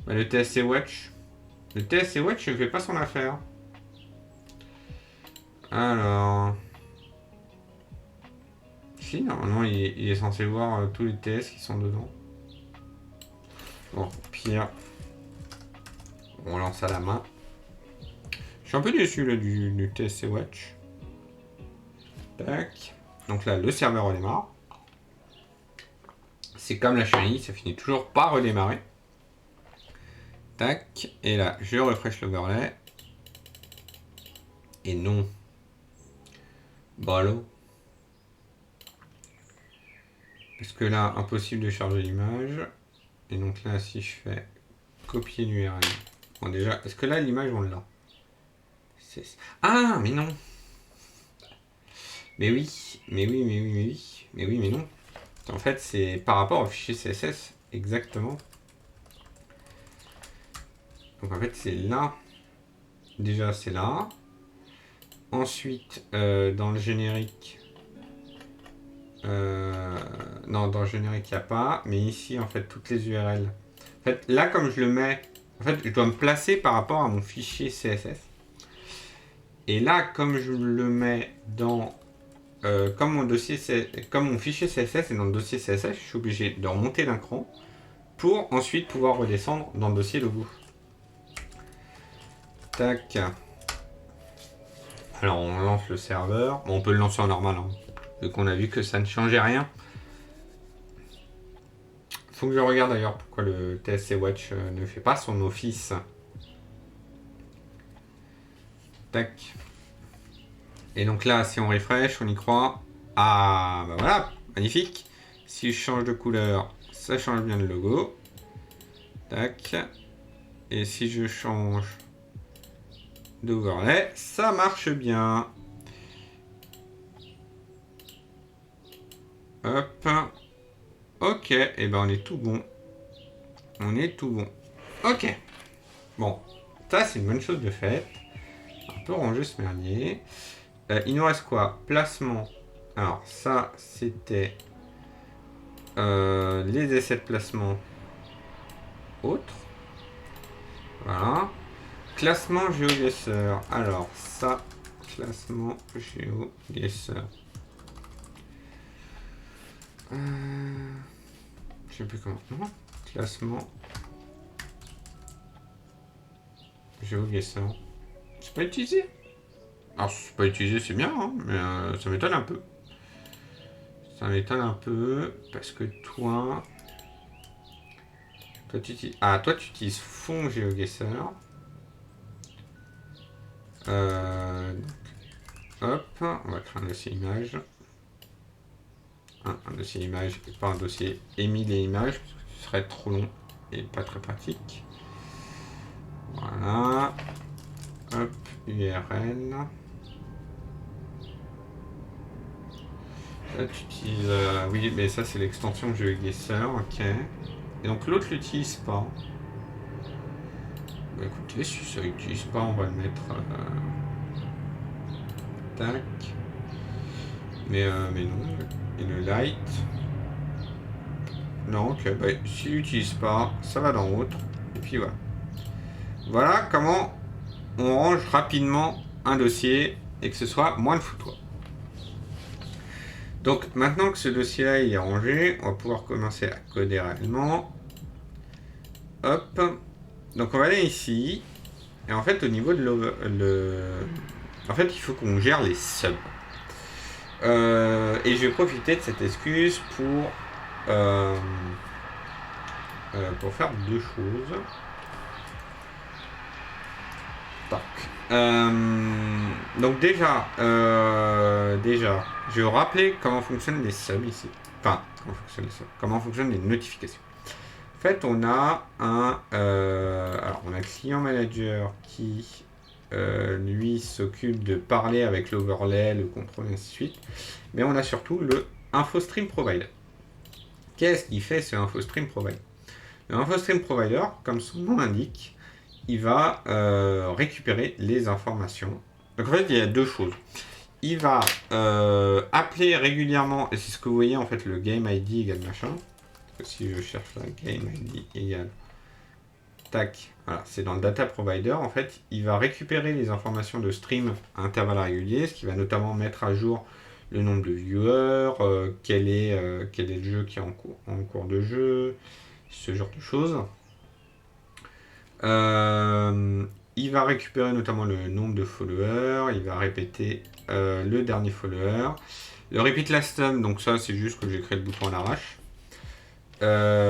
Bah, le TSC Watch. Le TSC Watch ne fait pas son affaire. Alors... Si, normalement, il est censé voir tous les TS qui sont dedans. Bon, pire. On lance à la main. Je suis un peu déçu là, du TSC Watch. Tac. Donc là, le serveur redémarre. C'est comme la chenille, ça finit toujours par redémarrer. Tac. Et là, je refresh l'overlay. Et non. Ballot. Parce que là, impossible de charger l'image. Et donc là, si je fais copier l'URL. Bon, déjà, est-ce que là, l'image, on l'a? Ah, mais non. Mais oui, mais oui, mais oui, mais oui. Mais oui, mais non. En fait, c'est par rapport au fichier CSS, exactement. Donc en fait, c'est là. Déjà, c'est là. Ensuite, dans le générique... non, dans le générique, il n'y a pas. Mais ici, en fait, toutes les URL. En fait, là, comme je le mets... En fait, je dois me placer par rapport à mon fichier CSS. Et là, comme je le mets dans... comme mon fichier CSS est dans le dossier CSS, je suis obligé de remonter d'un cran pour ensuite pouvoir redescendre dans le dossier logo. Tac. Alors on lance le serveur. Bon, on peut le lancer en normal, hein, vu qu'on a vu que ça ne changeait rien. Faut que je regarde d'ailleurs pourquoi le TSC Watch ne fait pas son office. Tac. Et donc là, si on refresh, on y croit. Ah, bah voilà, magnifique. Si je change de couleur, ça change bien le logo. Tac. Et si je change d'overlay, ça marche bien. Hop. Ok, et ben on est tout bon. On est tout bon. Ok. Bon, ça c'est une bonne chose de fait. Un peu ranger ce merdier. Il nous reste quoi? Placement. Alors ça c'était les essais de placement autres. Voilà. Classement GeoGuessr. Alors ça, classement GeoGuessr. Je sais plus comment. Non. Classement GeoGuessr. C'est pas utilisé. Alors c'est pas utilisé, c'est bien, hein, mais ça m'étonne un peu. Ça m'étonne un peu parce que toi tu utilises... Ah, toi tu utilises fond GeoGuessr. Hop, on va créer un dossier image. Un dossier image et pas un dossier émis les images, parce que ce serait trop long et pas très pratique. Voilà. Hop, URL. Là, tu utilises... oui, mais ça, c'est l'extension GeoGuessr, ok. Et donc, l'autre l'utilise pas. Bah, écoutez, si ça l'utilise pas, on va le mettre... tac. Mais non. Et le light... Non, ok. Bah, s'il l'utilise pas, ça va dans autre. Et puis, voilà. Voilà comment on range rapidement un dossier et que ce soit moins de foutoir. Donc maintenant que ce dossier-là est rangé, on va pouvoir commencer à coder réellement. Hop. Donc on va aller ici. Et en fait au niveau de en fait il faut qu'on gère les subs. Et je vais profiter de cette excuse pour faire deux choses. Donc déjà, je vais vous rappeler comment fonctionnent les subs ici. Enfin, comment fonctionnent les notifications. En fait, on a alors on a le client manager qui lui s'occupe de parler avec l'overlay, le contrôle et ainsi de suite. Mais on a surtout le InfoStream Provider. Qu'est-ce qu'il fait ce InfoStream Provider? Le InfoStream Provider, comme son nom l'indique, il va récupérer les informations. Donc en fait, il y a deux choses. Il va appeler régulièrement, et c'est ce que vous voyez en fait, le game ID égale machin. Parce que si je cherche là, game ID égale tac, voilà, c'est dans le data provider. En fait, il va récupérer les informations de stream à intervalles réguliers, ce qui va notamment mettre à jour le nombre de viewers, quel est le jeu qui est en cours de jeu, ce genre de choses. Il va récupérer notamment le nombre de followers, il va répéter le dernier follower, Le repeat last time, donc ça c'est juste que j'ai créé le bouton à l'arrache.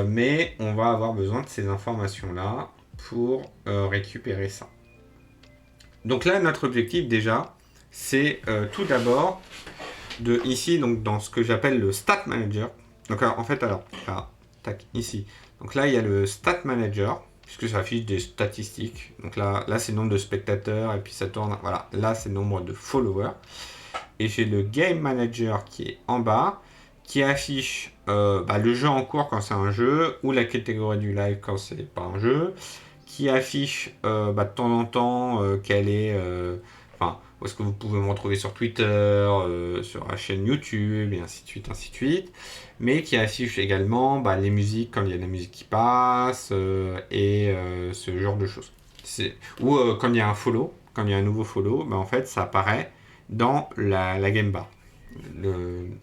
Mais on va avoir besoin de ces informations-là pour récupérer ça. Donc là, notre objectif déjà, c'est tout d'abord de ici, donc dans ce que j'appelle le Stat Manager. Donc en fait, alors, là, tac, ici. Donc là, il y a le Stat Manager, puisque ça affiche des statistiques. Donc là c'est le nombre de spectateurs, et puis ça tourne, voilà, là c'est le nombre de followers. Et j'ai le Game Manager qui est en bas, qui affiche le jeu en cours quand c'est un jeu, ou la catégorie du live quand c'est pas un jeu, qui affiche de temps en temps quelle est... où est-ce que vous pouvez me retrouver sur Twitter, sur la chaîne YouTube, et ainsi de suite, ainsi de suite. Mais qui affiche également les musiques quand il y a de la musique qui passe, ce genre de choses. Ou quand il y a un follow, quand il y a un nouveau follow, en fait ça apparaît dans la game bar,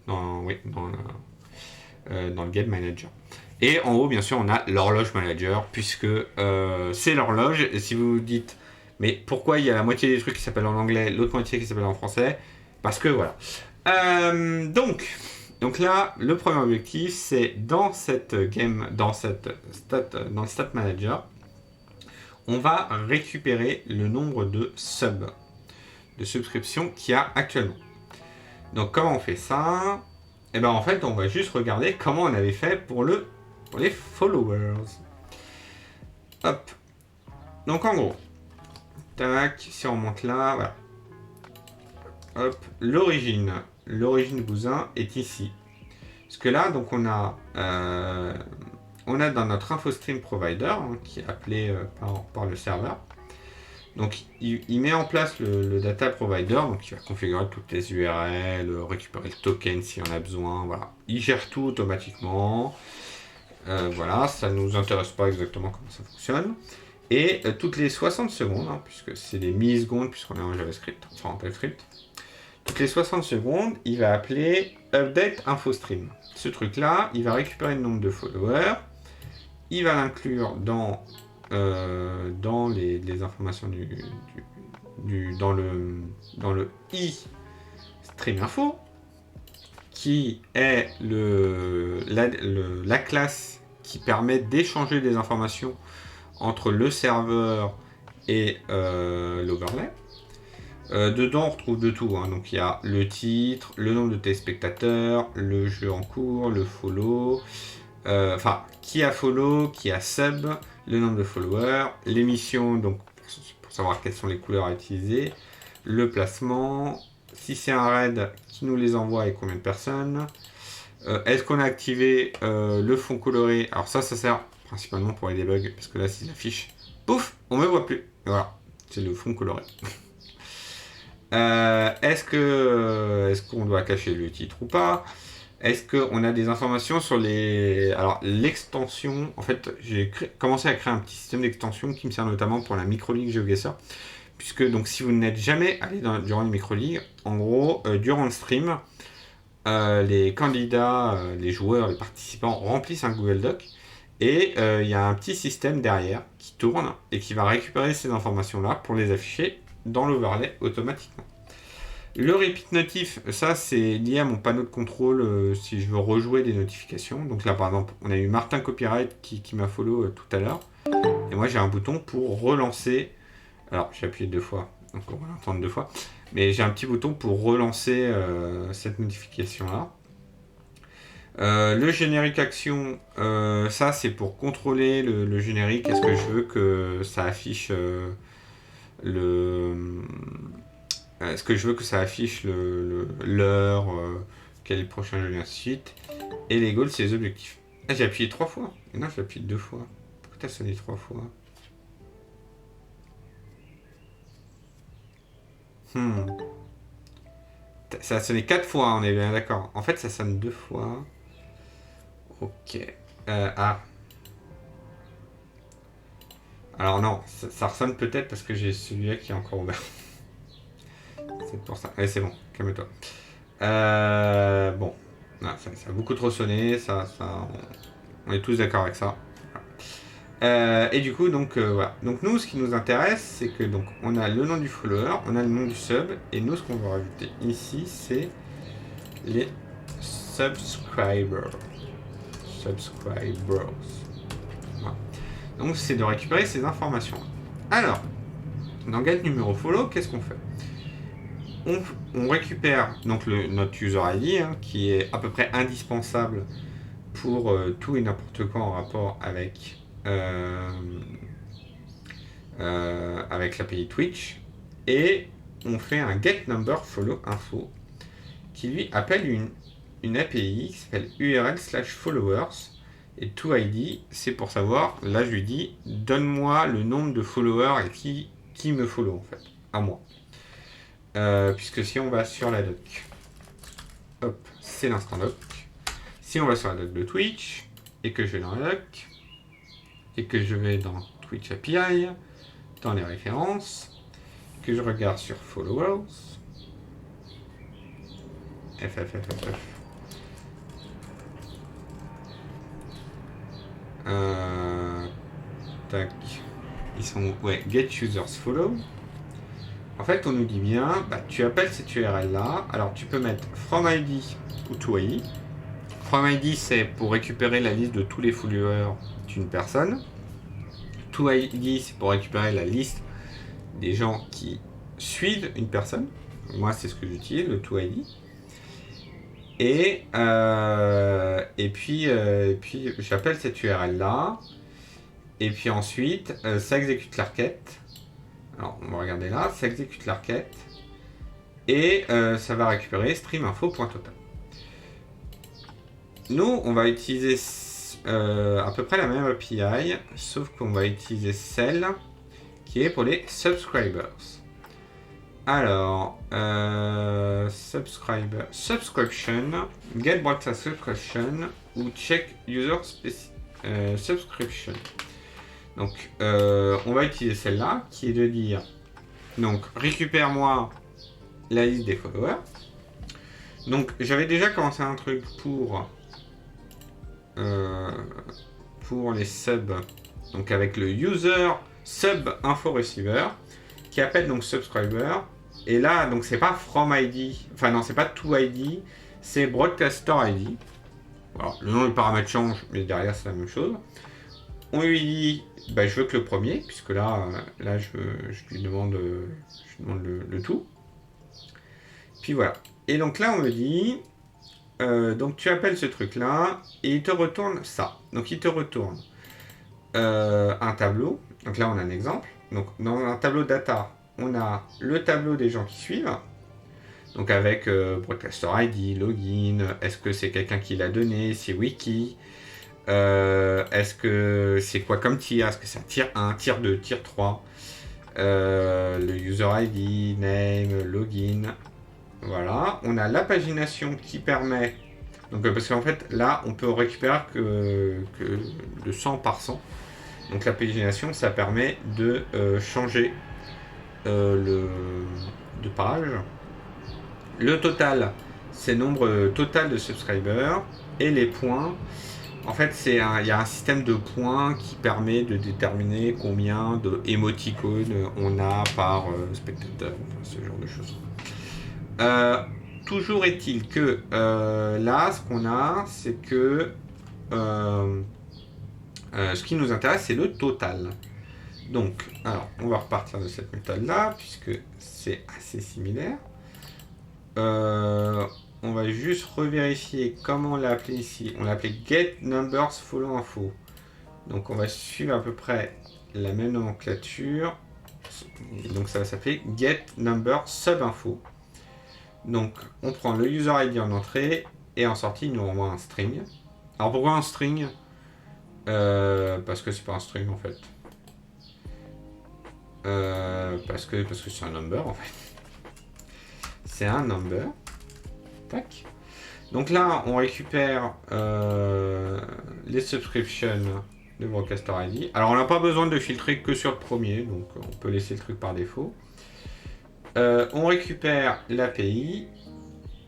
dans le game manager. Et en haut, bien sûr, on a l'horloge manager, puisque c'est l'horloge. Et si vous vous dites, mais pourquoi il y a la moitié des trucs qui s'appellent en anglais, l'autre moitié qui s'appelle en français? Parce que voilà. Donc là, le premier objectif, c'est dans cette game, dans le stat manager, on va récupérer le nombre de subs, de subscriptions qu'il y a actuellement. Donc comment on fait ça? En fait, on va juste regarder comment on avait fait pour les followers. Hop. Donc en gros, tac, si on remonte là, voilà. Hop, l'origine du bousin est ici. Parce que là, donc on a dans notre InfoStream Provider, qui est appelé par le serveur. Donc il met en place le data provider, donc il va configurer toutes les URL, récupérer le token si on a besoin, voilà. Il gère tout automatiquement. Voilà, ça ne nous intéresse pas exactement comment ça fonctionne. Et toutes les 60 secondes, puisque c'est des millisecondes, puisqu'on est en JavaScript, enfin en TypeScript, toutes les 60 secondes, il va appeler update InfoStream. Ce truc-là, il va récupérer le nombre de followers, il va l'inclure dans les informations dans le iStream Info, qui est la classe qui permet d'échanger des informations entre le serveur et l'overlay. Dedans, on retrouve de tout. Donc, il y a le titre, le nombre de téléspectateurs, le jeu en cours, le follow, qui a follow, qui a sub, le nombre de followers, l'émission, donc pour savoir quelles sont les couleurs à utiliser, le placement, si c'est un raid, qui nous les envoie et combien de personnes. Est-ce qu'on a activé le fond coloré? Alors ça sert principalement pour les debugs, parce que là, s'il affiche, pouf, on ne me voit plus. Et voilà, c'est le fond coloré. Est-ce qu'on doit cacher le titre ou pas? Est-ce qu'on a des informations sur l'extension? En fait, j'ai commencé à créer un petit système d'extension qui me sert notamment pour la micro-league GeoGuessr. Puisque, donc, si vous n'êtes jamais allé durant une micro-league, en gros, durant le stream, les candidats, les joueurs, les participants remplissent un Google Doc. Et il y a un petit système derrière qui tourne et qui va récupérer ces informations-là pour les afficher dans l'overlay automatiquement. Le repeat notif, ça c'est lié à mon panneau de contrôle si je veux rejouer des notifications. Donc là par exemple, on a eu Martin Copyright qui m'a follow tout à l'heure. Et moi j'ai un bouton pour relancer. Alors j'ai appuyé 2 fois, donc on va l'entendre 2 fois. Mais j'ai un petit bouton pour relancer cette notification-là. Le générique action, ça c'est pour contrôler le générique. Est-ce que je veux que ça affiche est-ce que je veux que ça affiche l'heure, quel est le prochain jeu, et ainsi de suite. Et les goals, c'est les objectifs. Ah, j'ai appuyé 3 fois. Non, j'ai appuyé 2 fois. Pourquoi t'as sonné 3 fois? Ça a sonné 4 fois, on est bien d'accord. En fait, ça sonne 2 fois. Ok. Alors non, ça ressonne peut-être parce que j'ai celui-là qui est encore ouvert. C'est pour ça. Allez, c'est bon, calme-toi. Bon, non, ça a beaucoup trop sonné, on est tous d'accord avec ça. Et du coup, donc voilà. Donc nous, ce qui nous intéresse, c'est que donc on a le nom du follower, on a le nom du sub, et nous, ce qu'on va rajouter ici, c'est les subscribers. Voilà. Donc c'est de récupérer ces informations. Alors, dans get numéro follow, qu'est-ce qu'on fait? On récupère donc notre user ID, hein, qui est à peu près indispensable pour tout et n'importe quoi en rapport avec l'API Twitch, et on fait un get number follow info qui lui appelle une API qui s'appelle url/followers, et toID c'est pour savoir, là je lui dis donne-moi le nombre de followers et qui me follow en fait, à moi. Puisque si on va sur la doc, hop, c'est l'instant doc. Si on va sur la doc de Twitch, et que je vais dans la doc, et que je vais dans Twitch API, dans les références, que je regarde sur followers, FFFFF, tac, ils sont, ouais, get users follow. En fait, on nous dit bien, bah, tu appelles cette URL là, alors tu peux mettre from ID ou to ID. From ID, c'est pour récupérer la liste de tous les followers d'une personne. To ID, c'est pour récupérer la liste des gens qui suivent une personne. Moi, c'est ce que j'utilise, le to ID. Et puis j'appelle cette URL là. Et puis ensuite, ça exécute la requête. Alors, on va regarder là, ça exécute la requête. Et ça va récupérer streaminfo.total. Nous, on va utiliser à peu près la même API, sauf qu'on va utiliser celle qui est pour les subscribers. Alors, subscription, get broadcast subscription ou check user subscription. Donc, on va utiliser celle-là qui est de dire, donc, récupère-moi la liste des followers. Donc, j'avais déjà commencé un truc pour les subs, donc avec le user sub info receiver qui appelle donc subscriber, et là donc c'est pas from ID, enfin non, c'est pas to ID, c'est broadcaster ID. Voilà, le nom du paramètre change, mais derrière c'est la même chose. On lui dit bah, je veux que le premier, puisque là je lui demande, le tout. Puis voilà. Et donc là on me dit donc tu appelles ce truc là et il te retourne ça. Donc il te retourne un tableau. Donc là on a un exemple. Donc dans un tableau data, on a le tableau des gens qui suivent. Donc avec broadcaster ID, login, est-ce que c'est quelqu'un qui l'a donné, c'est wiki, est-ce que c'est quoi comme tier, est-ce que c'est un tier 1, tier 2, tier 3, le user ID, name, login. Voilà, on a la pagination qui permet, donc parce qu'en fait là on peut récupérer que de 100 par 100. Donc la pagination ça permet de changer de page. Le total, c'est le nombre total de subscribers, et les points, en fait il y a un système de points qui permet de déterminer combien de émoticônes on a par spectateur, enfin, ce genre de choses. Toujours est-il que là, ce qu'on a, c'est que ce qui nous intéresse, c'est le total. Donc, alors, on va repartir de cette méthode-là, puisque c'est assez similaire. On va juste revérifier comment on l'a appelé ici. On l'a appelé get numbers follow info. Donc, on va suivre à peu près la même nomenclature. Donc, ça va s'appeler get number sub info. Donc, on prend le user ID en entrée, et en sortie, il nous renvoie un string. Alors, pourquoi un string ? Parce que c'est pas un string, en fait. Parce que c'est un number, en fait. C'est un number. Tac. Donc là, on récupère les subscriptions de Broadcaster ID. Alors, on n'a pas besoin de filtrer que sur le premier, donc on peut laisser le truc par défaut. On récupère l'API.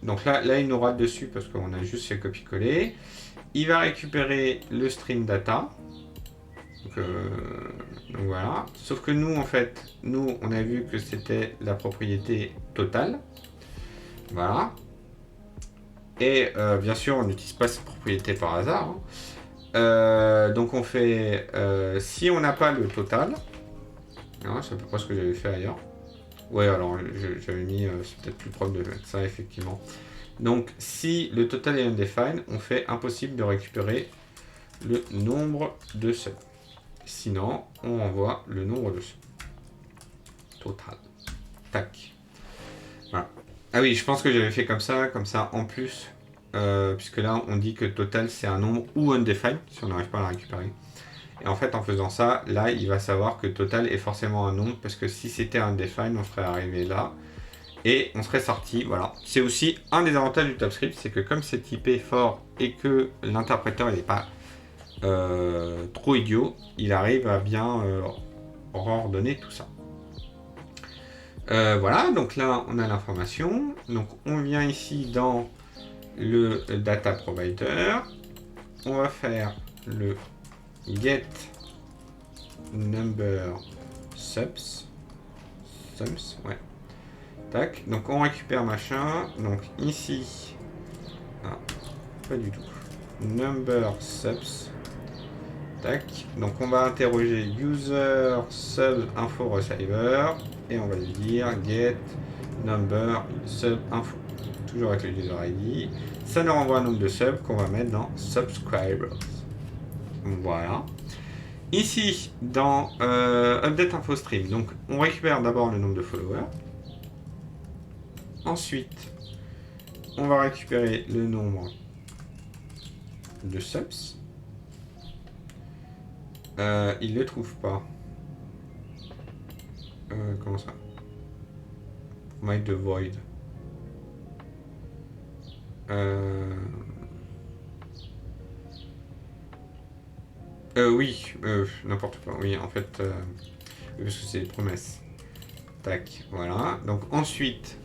Donc là, il nous rate dessus parce qu'on a juste fait copier-coller. Il va récupérer le stream data. Donc voilà. Sauf que nous, en fait, on a vu que c'était la propriété totale. Voilà. Et bien sûr, on n'utilise pas cette propriété par hasard. Hein. Donc on fait, si on n'a pas le total, hein, c'est à peu près ce que j'avais fait ailleurs. Ouais, alors j'avais mis, c'est peut-être plus propre de mettre ça, effectivement. Donc si le total est undefined, on fait impossible de récupérer le nombre de subs. Sinon, on envoie le nombre de subs. Total. Tac. Voilà. Ah oui, je pense que j'avais fait comme ça en plus, puisque là on dit que total c'est un nombre ou undefined, si on n'arrive pas à la récupérer. Et en fait, en faisant ça, là il va savoir que total est forcément un nombre, parce que si c'était undefined, on serait arrivé là, et on serait sorti, voilà. C'est aussi un des avantages du TypeScript, c'est que comme c'est typé fort et que l'interpréteur il n'est pas trop idiot, il arrive à bien ordonner tout ça. Voilà, donc là on a l'information. Donc on vient ici dans le data provider. On va faire le get number subs. Subs, ouais. Tac, donc on récupère machin. Donc ici, ah, pas du tout. Number subs. Tac, donc on va interroger user sub info receiver et on va lui dire get number sub info. Toujours avec le user ID. Ça nous renvoie un nombre de subs qu'on va mettre dans subscribers. Voilà. Ici, dans update info stream, donc on récupère d'abord le nombre de followers. Ensuite, on va récupérer le nombre de subs. Il le trouve pas. Comment ça? Make the void. Oui, n'importe quoi. Oui, en fait, parce que c'est des promesses. Tac, voilà. Donc ensuite,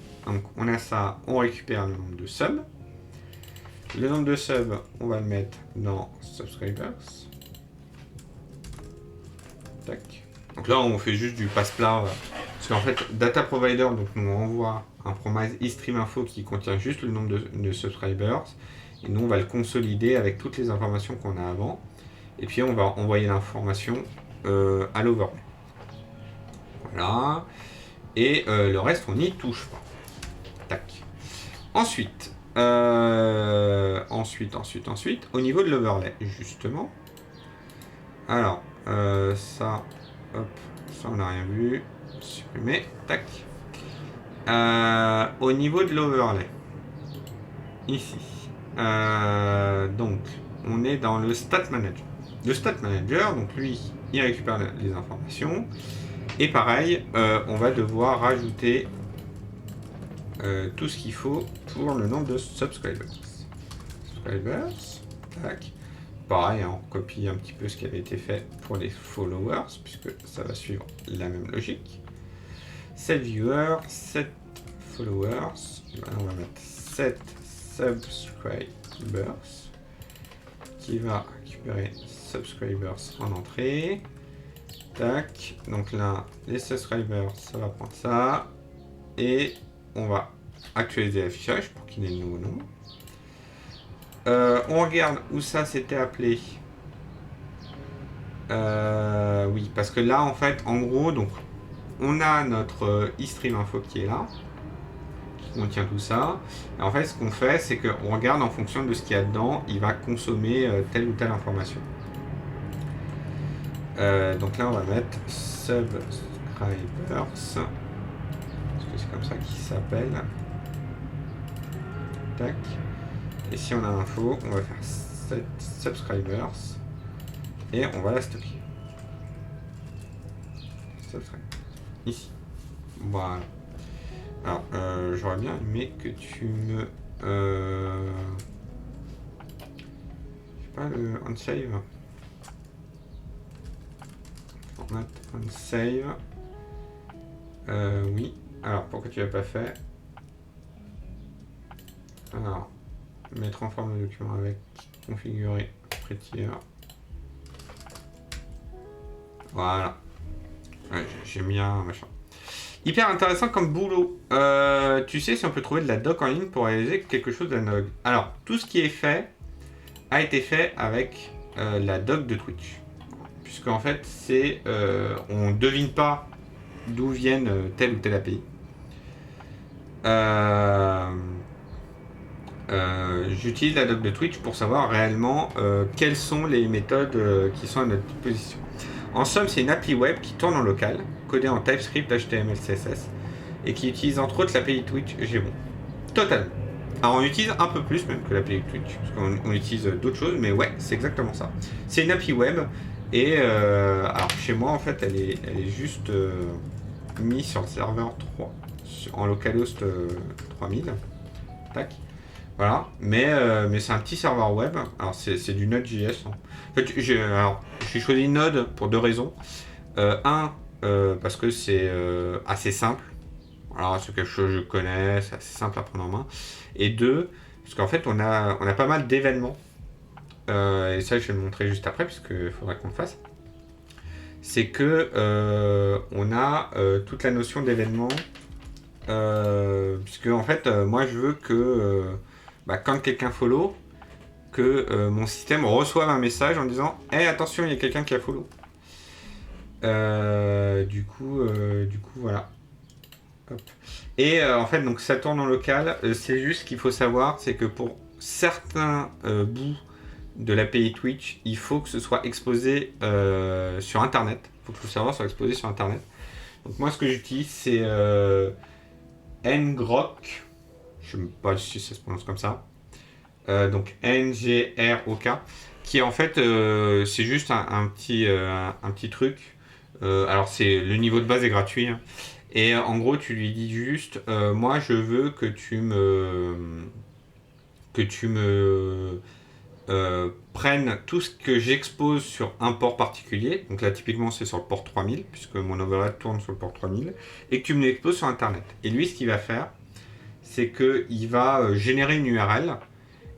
on a ça, on récupère le nombre de subs. Le nombre de subs, on va le mettre dans subscribers. Tac. Donc là, on fait juste du passe-plat. Parce qu'en fait, data provider donc, nous envoie un promise eStreamInfo qui contient juste le nombre de subscribers. Et nous, on va le consolider avec toutes les informations qu'on a avant. Et puis, on va envoyer l'information à l'overlay. Voilà. Et le reste, on n'y touche pas. Tac. Ensuite, au niveau de l'overlay, justement. Alors, ça, hop, ça on n'a rien vu. Supprimer, tac. Au niveau de l'overlay, ici, donc, on est dans le stat manager. Le stat manager, donc lui, il récupère les informations. Et pareil, on va devoir rajouter tout ce qu'il faut pour le nombre de subscribers. Subscribers, tac. Pareil, hein, on copie un petit peu ce qui avait été fait pour les followers, puisque ça va suivre la même logique. 7 viewers, 7 followers. Voilà, on va mettre 7 subscribers, qui va récupérer subscribers en entrée. Tac, donc là, les subscribers, ça va prendre ça. Et on va actualiser l'affichage pour qu'il ait le nouveau nombre. On regarde où ça s'était appelé. Oui, parce que là, en fait, en gros, donc, on a notre eStreamInfo qui est là, qui contient tout ça. Et en fait, ce qu'on fait, c'est qu'on regarde en fonction de ce qu'il y a dedans, il va consommer telle ou telle information. Donc là, on va mettre subscribers, parce que c'est comme ça qu'il s'appelle. Tac. Et si on a info, on va faire 7 subscribers et on va la stocker. Subscribers. Ici. Voilà. Alors, j'aurais bien aimé que tu me... je sais pas, le unsave. Format unsave. Oui. Alors, pourquoi tu l'as pas fait? Alors, mettre en forme de document avec configurer prettier. Voilà. Ouais, j'ai mis un machin. Hyper intéressant comme boulot. Tu sais si on peut trouver de la doc en ligne pour réaliser quelque chose d'analogue. Alors, tout ce qui est fait a été fait avec la doc de Twitch. Puisque en fait, on devine pas d'où viennent telle ou telle API. J'utilise la doc de Twitch pour savoir réellement quelles sont les méthodes qui sont à notre disposition. En somme, c'est une appli web qui tourne en local, codée en TypeScript, HTML, CSS, et qui utilise entre autres l'API Twitch Gboon. Totalement. Alors on utilise un peu plus même que l'API Twitch, parce qu'on utilise d'autres choses, mais ouais, c'est exactement ça. C'est une API web, et alors chez moi en fait, elle est juste mise sur le serveur 3, en localhost 3000. Tac. Voilà, mais c'est un petit serveur web. Alors c'est du Node.js. En fait, j'ai choisi Node pour deux raisons. Parce que c'est assez simple. Alors c'est quelque chose que je connais, c'est assez simple à prendre en main. Et deux, parce qu'en fait on a pas mal d'événements. Et ça je vais le montrer juste après, puisqu'il faudra qu'on le fasse. C'est que on a toute la notion d'événement. Puisque en fait moi je veux que quand quelqu'un follow, que mon système reçoive un message en disant « Hey, attention, il y a quelqu'un qui a follow ». Du coup, voilà. Hop. Et en fait, donc ça tourne en local. C'est juste qu'il faut savoir, c'est que pour certains bouts de l'API Twitch, il faut que ce soit exposé sur Internet. Il faut que le serveur soit exposé sur Internet. Donc moi, ce que j'utilise, c'est ngrok. Je ne sais pas si ça se prononce comme ça. Donc NGROK, qui en fait c'est juste un petit truc. Alors c'est le niveau de base est gratuit, hein. Et en gros tu lui dis juste moi je veux que tu me prennes tout ce que j'expose sur un port particulier. Donc là typiquement c'est sur le port 3000 puisque mon overhead tourne sur le port 3000 et que tu me l'exposes sur internet. Et lui ce qu'il va faire, c'est qu'il va générer une URL.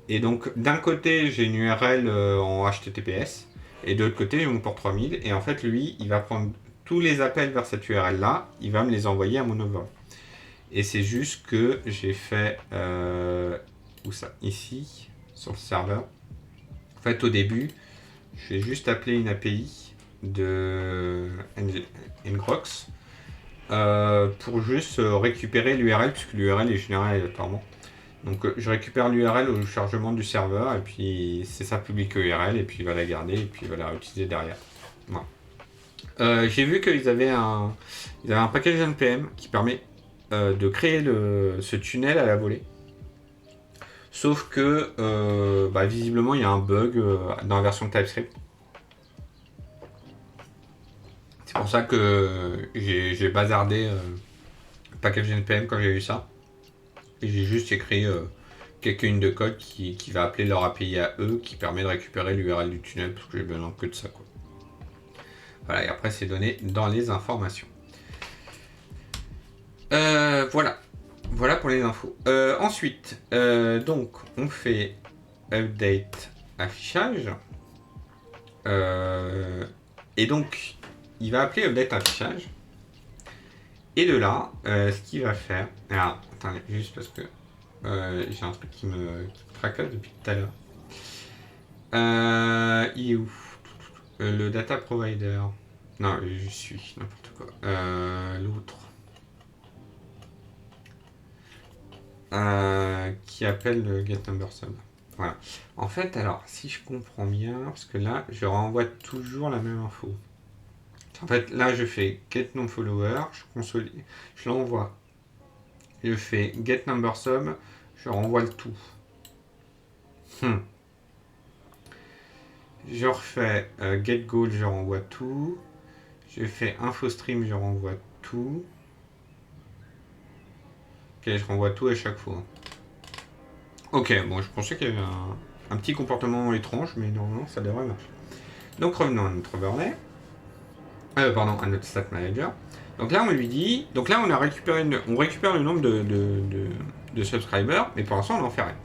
Et donc, d'un côté, j'ai une URL en HTTPS, et de l'autre côté, j'ai mon port 3000. Et en fait, lui, il va prendre tous les appels vers cette URL-là, il va me les envoyer à mon overhead. Et c'est juste que j'ai fait... où ça? Ici, sur le serveur. En fait, au début, je vais juste appeler une API de ngrok pour juste récupérer l'URL, puisque l'URL est générée aléatoirement. Donc je récupère l'URL au chargement du serveur et puis c'est sa public URL et puis il va la garder et puis il va la réutiliser derrière. Voilà. J'ai vu qu'ils avaient un package NPM qui permet de créer ce tunnel à la volée. Sauf que visiblement il y a un bug dans la version TypeScript. C'est pour ça que j'ai bazardé le package NPM quand j'ai vu ça. Et j'ai juste écrit quelques lignes de code qui va appeler leur API à eux, qui permet de récupérer l'URL du tunnel, parce que j'ai besoin que de ça, quoi. Voilà, et après c'est donné dans les informations. Voilà pour les infos. Ensuite, donc on fait update affichage. Et donc il va appeler update affichage. Et de là, ce qu'il va faire... Alors, attendez, juste parce que j'ai un truc qui me tracasse depuis tout à l'heure. Il est où le data provider. Non, je suis n'importe quoi. L'autre. Qui appelle le getNumberSum. Voilà. En fait, alors, si je comprends bien, parce que là, je renvoie toujours la même info. En fait, là, je fais getNoFollower, je l'envoie. Je fais getNumberSum, je renvoie le tout. Je refais getGoal, je renvoie tout. Je fais InfoStream, je renvoie tout. Ok, je renvoie tout à chaque fois. Ok, bon, je pensais qu'il y avait un petit comportement étrange, mais normalement, ça devrait marcher. Donc, revenons à notre overlay. À notre stat manager. Donc là, on lui dit... Donc là, on récupère le nombre de subscribers, mais pour l'instant, on n'en fait rien.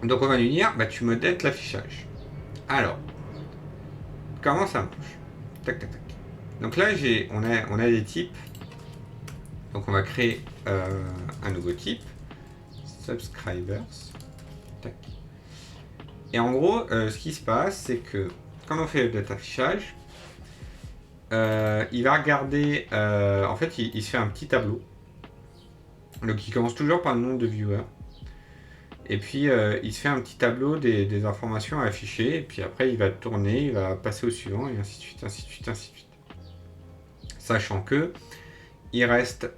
Donc on va lui dire, tu modèles l'affichage. Alors, comment ça marche? Tac, tac, tac. Donc là, on a des types Donc on va créer un nouveau type, subscribers. Tac. Et en gros, ce qui se passe, c'est que quand on fait le data affichage, il va regarder, en fait, il se fait un petit tableau. Donc il commence toujours par le nombre de viewers. Et puis il se fait un petit tableau des informations à afficher. Et puis après, il va tourner, il va passer au suivant, et ainsi de suite, ainsi de suite, ainsi de suite. Sachant que il reste,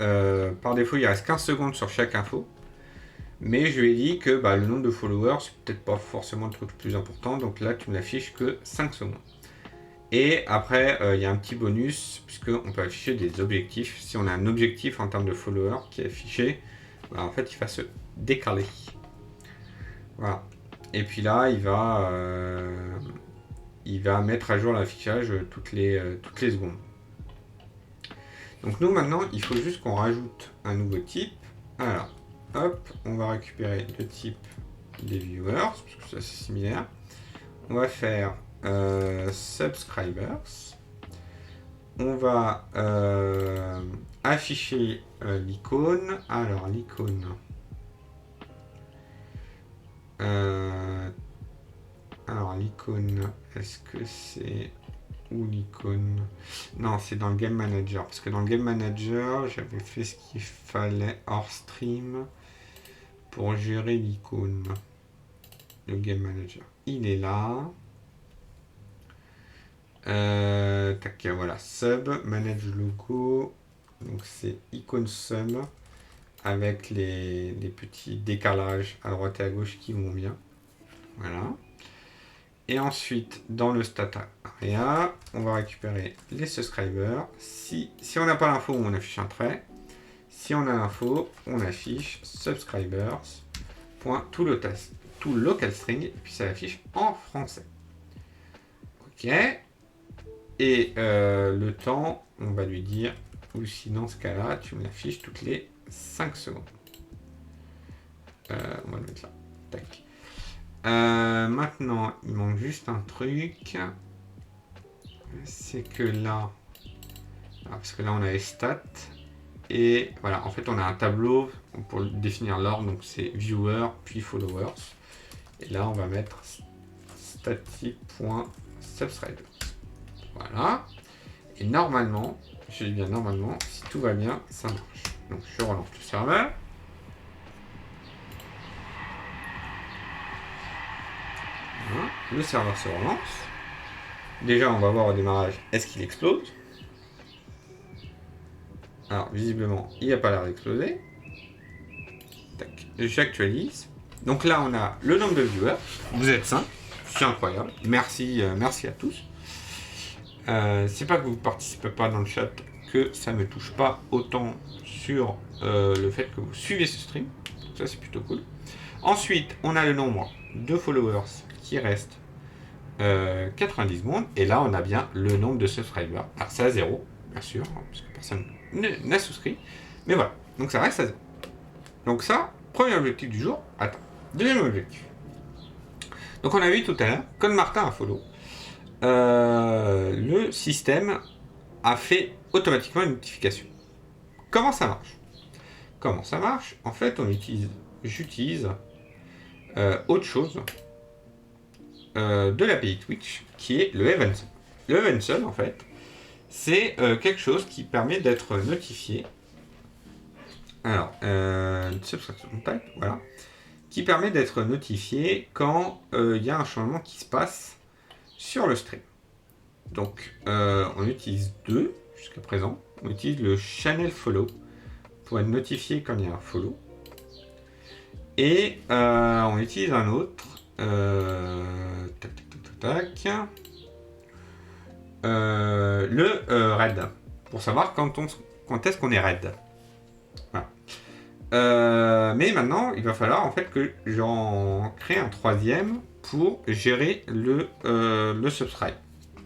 par défaut, il reste 15 secondes sur chaque info. Mais je lui ai dit que le nombre de followers, c'est peut-être pas forcément le truc le plus important. Donc là, tu ne l'affiches que 5 secondes. Et après, il y a un petit bonus, puisqu'on peut afficher des objectifs. Si on a un objectif en termes de followers qui est affiché, en fait, il va se décaler. Voilà. Et puis là, il va mettre à jour l'affichage toutes les secondes. Donc nous, maintenant, il faut juste qu'on rajoute un nouveau type. Alors, hop, on va récupérer le type des viewers, parce que c'est assez similaire. On va faire subscribers. On va afficher l'icône. Alors, l'icône. Est-ce que c'est où l'icône? Non, c'est dans le Game Manager. Parce que dans le Game Manager, j'avais fait ce qu'il fallait hors stream pour gérer l'icône. Le Game Manager. Il est là. Tac, voilà. Sub, Manage Logo. Donc c'est icône sub avec les petits décalages à droite et à gauche qui vont bien. Voilà. Et ensuite, dans le Stat Area, on va récupérer les subscribers. Si on n'a pas l'info, on affiche un trait. Si on a l'info, on affiche subscribers.toLocalString et puis ça affiche en français. Ok. Et le temps, on va lui dire, ou si dans ce cas-là, tu me l'affiches toutes les 5 secondes. On va le mettre là. Tac. Maintenant, il manque juste un truc. C'est que là... parce que là, on a les stats. Et voilà, en fait, on a un tableau pour définir l'ordre. Donc, c'est viewer, puis followers. Et là, on va mettre static.subscribers. Voilà. Et normalement, je dis bien normalement, si tout va bien, ça marche. Donc, je relance le serveur. Voilà. Le serveur se relance. Déjà, on va voir au démarrage, est-ce qu'il explose? Alors, visiblement, il n'a pas l'air d'exploser. Tac, j'actualise. Donc là, on a le nombre de viewers. Vous êtes 5. C'est incroyable. Merci à tous. C'est pas que vous ne participez pas dans le chat que ça ne me touche pas autant sur le fait que vous suivez ce stream. Donc ça, c'est plutôt cool. Ensuite, on a le nombre de followers qui reste 90 secondes. Et là, on a bien le nombre de subscribers. Alors, c'est à 0, bien sûr, parce que personne n'a souscrit. Mais voilà, donc ça reste à 0. Donc ça, premier objectif du jour. Attends, deuxième objectif. Donc on a vu tout à l'heure, quand Martin a follow, le système a fait automatiquement une notification. Comment ça marche? En fait, j'utilise autre chose de l'API Twitch, qui est le Eventsel. Le Eventsel, en fait, c'est quelque chose qui permet d'être notifié. Alors, subtraction type, voilà. Qui permet d'être notifié quand il y a un changement qui se passe sur le stream. Donc, on utilise deux jusqu'à présent. On utilise le channel follow pour être notifié quand il y a un follow. Et on utilise un autre. Le raid. Pour savoir quand est-ce qu'on est raid. Voilà. Mais maintenant, il va falloir en fait que j'en crée un troisième pour gérer le subscribe.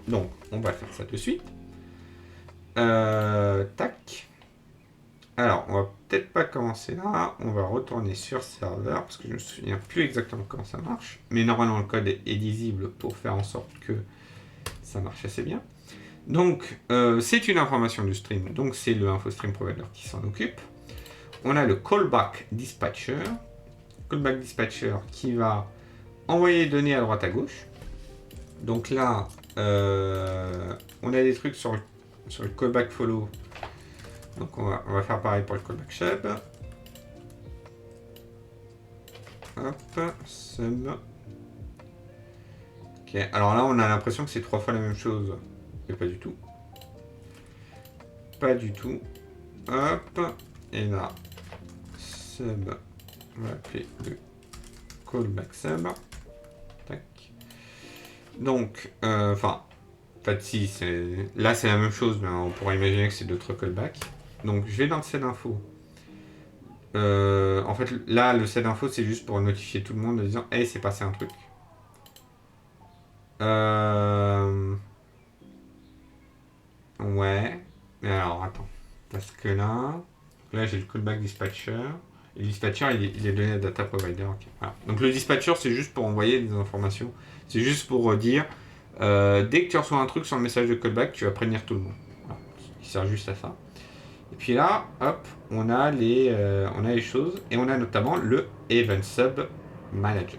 Donc, on va faire ça de suite. Tac. Alors, on va peut-être pas commencer là. On va retourner sur serveur parce que je ne me souviens plus exactement comment ça marche. Mais normalement, le code est lisible pour faire en sorte que ça marche assez bien. Donc, c'est une information du stream, donc c'est le InfoStream Provider qui s'en occupe. On a le Callback Dispatcher. Callback Dispatcher qui va envoyer les données à droite à gauche. Donc là, on a des trucs sur le Callback Follow. Donc on va faire pareil pour le Callback Sub. Hop, sub. Ok, alors là on a l'impression que c'est 3 fois la même chose. Mais pas du tout. Pas du tout. Hop, et là, sub. On va appeler le Callback Sub. Tac. Donc, en fait, si, là c'est la même chose, mais on pourrait imaginer que c'est d'autres callbacks. Donc, je vais dans le set info. En fait, là, le set info, c'est juste pour notifier tout le monde en disant hey, c'est passé un truc. Ouais. Mais alors, attends. Parce que là j'ai le callback dispatcher. Et le dispatcher, il est donné à data provider. Okay. Voilà. Donc, le dispatcher, c'est juste pour envoyer des informations. C'est juste pour dire dès que tu reçois un truc sur le message de callback, tu vas prévenir tout le monde. Voilà. Il sert juste à ça. Et puis là, hop, on a les choses. Et on a notamment le Event Sub Manager.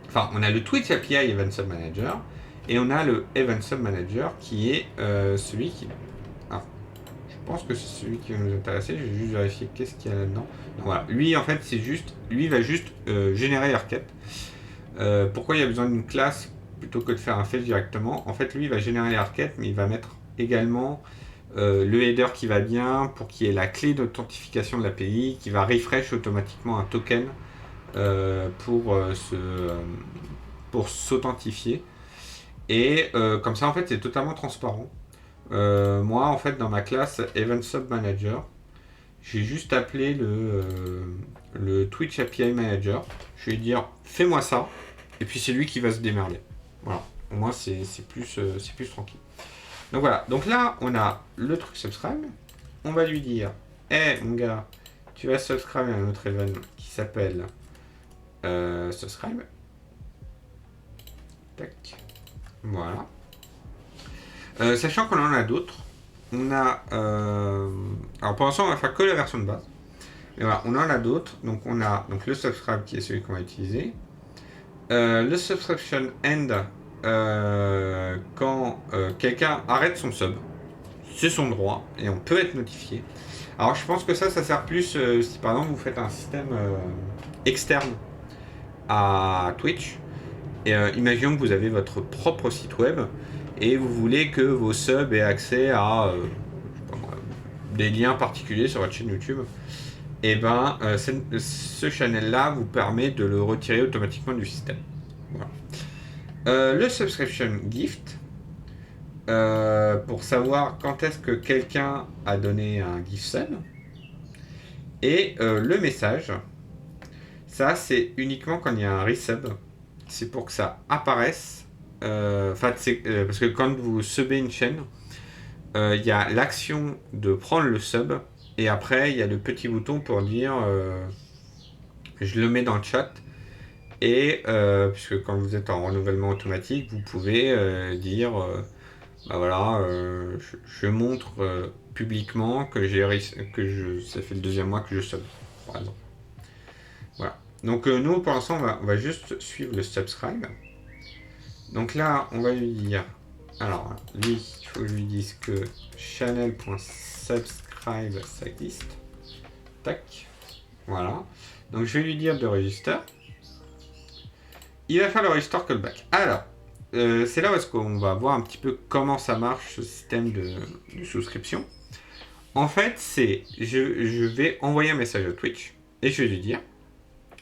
Enfin, on a le Twitch API Event Sub Manager. Et on a le Event Sub Manager qui est celui qui... Ah, je pense que c'est celui qui va nous intéresser. Je vais juste vérifier qu'est-ce qu'il y a là-dedans. Donc voilà, lui en fait, c'est juste... Lui va juste générer la requête. Pourquoi il y a besoin d'une classe plutôt que de faire un fetch directement? En fait, lui, il va générer les requêtes, mais il va mettre également le header qui va bien pour qu'il y ait la clé d'authentification de l'API, qui va refresh automatiquement un token pour s'authentifier. Et comme ça, en fait, c'est totalement transparent. Moi, en fait, dans ma classe Event Sub Manager, j'ai juste appelé le Twitch API Manager. Je vais lui dire fais-moi ça, et puis c'est lui qui va se démerder. Voilà. Au moins c'est plus tranquille. Donc voilà. Donc là on a le truc subscribe. On va lui dire hey mon gars, tu vas subscribe à un autre event qui s'appelle subscribe. Tac. Voilà. Sachant qu'on en a d'autres. On a... alors pour l'instant, on va faire que la version de base. Mais voilà, on en a d'autres. Donc on a le subscribe qui est celui qu'on va utiliser. Le subscription end quand quelqu'un arrête son sub. C'est son droit et on peut être notifié. Alors je pense que ça sert plus si par exemple vous faites un système externe à Twitch. Et imaginons que vous avez votre propre site web et vous voulez que vos subs aient accès à des liens particuliers sur votre chaîne YouTube. Et ben ce channel-là vous permet de le retirer automatiquement du système. Voilà. Le subscription gift, pour savoir quand est-ce que quelqu'un a donné un gift sub. Et le message, ça c'est uniquement quand il y a un resub. C'est pour que ça apparaisse. Parce que quand vous subez une chaîne, il y a l'action de prendre le sub. Et après, il y a le petit bouton pour dire je le mets dans le chat. Et puisque quand vous êtes en renouvellement automatique, vous pouvez dire bah voilà, je montre publiquement que ça fait le 2e mois que je sub, par exemple. Voilà. Donc nous, pour l'instant, on va juste suivre le subscribe. Donc là, on va lui dire, alors lui, il faut que je lui dise que channel.subscribe ça existe. Tac. Voilà. Donc je vais lui dire de register. Il va faire le register callback. Alors, c'est là où est-ce qu'on va voir un petit peu comment ça marche ce système de souscription. En fait, je vais envoyer un message à Twitch et je vais lui dire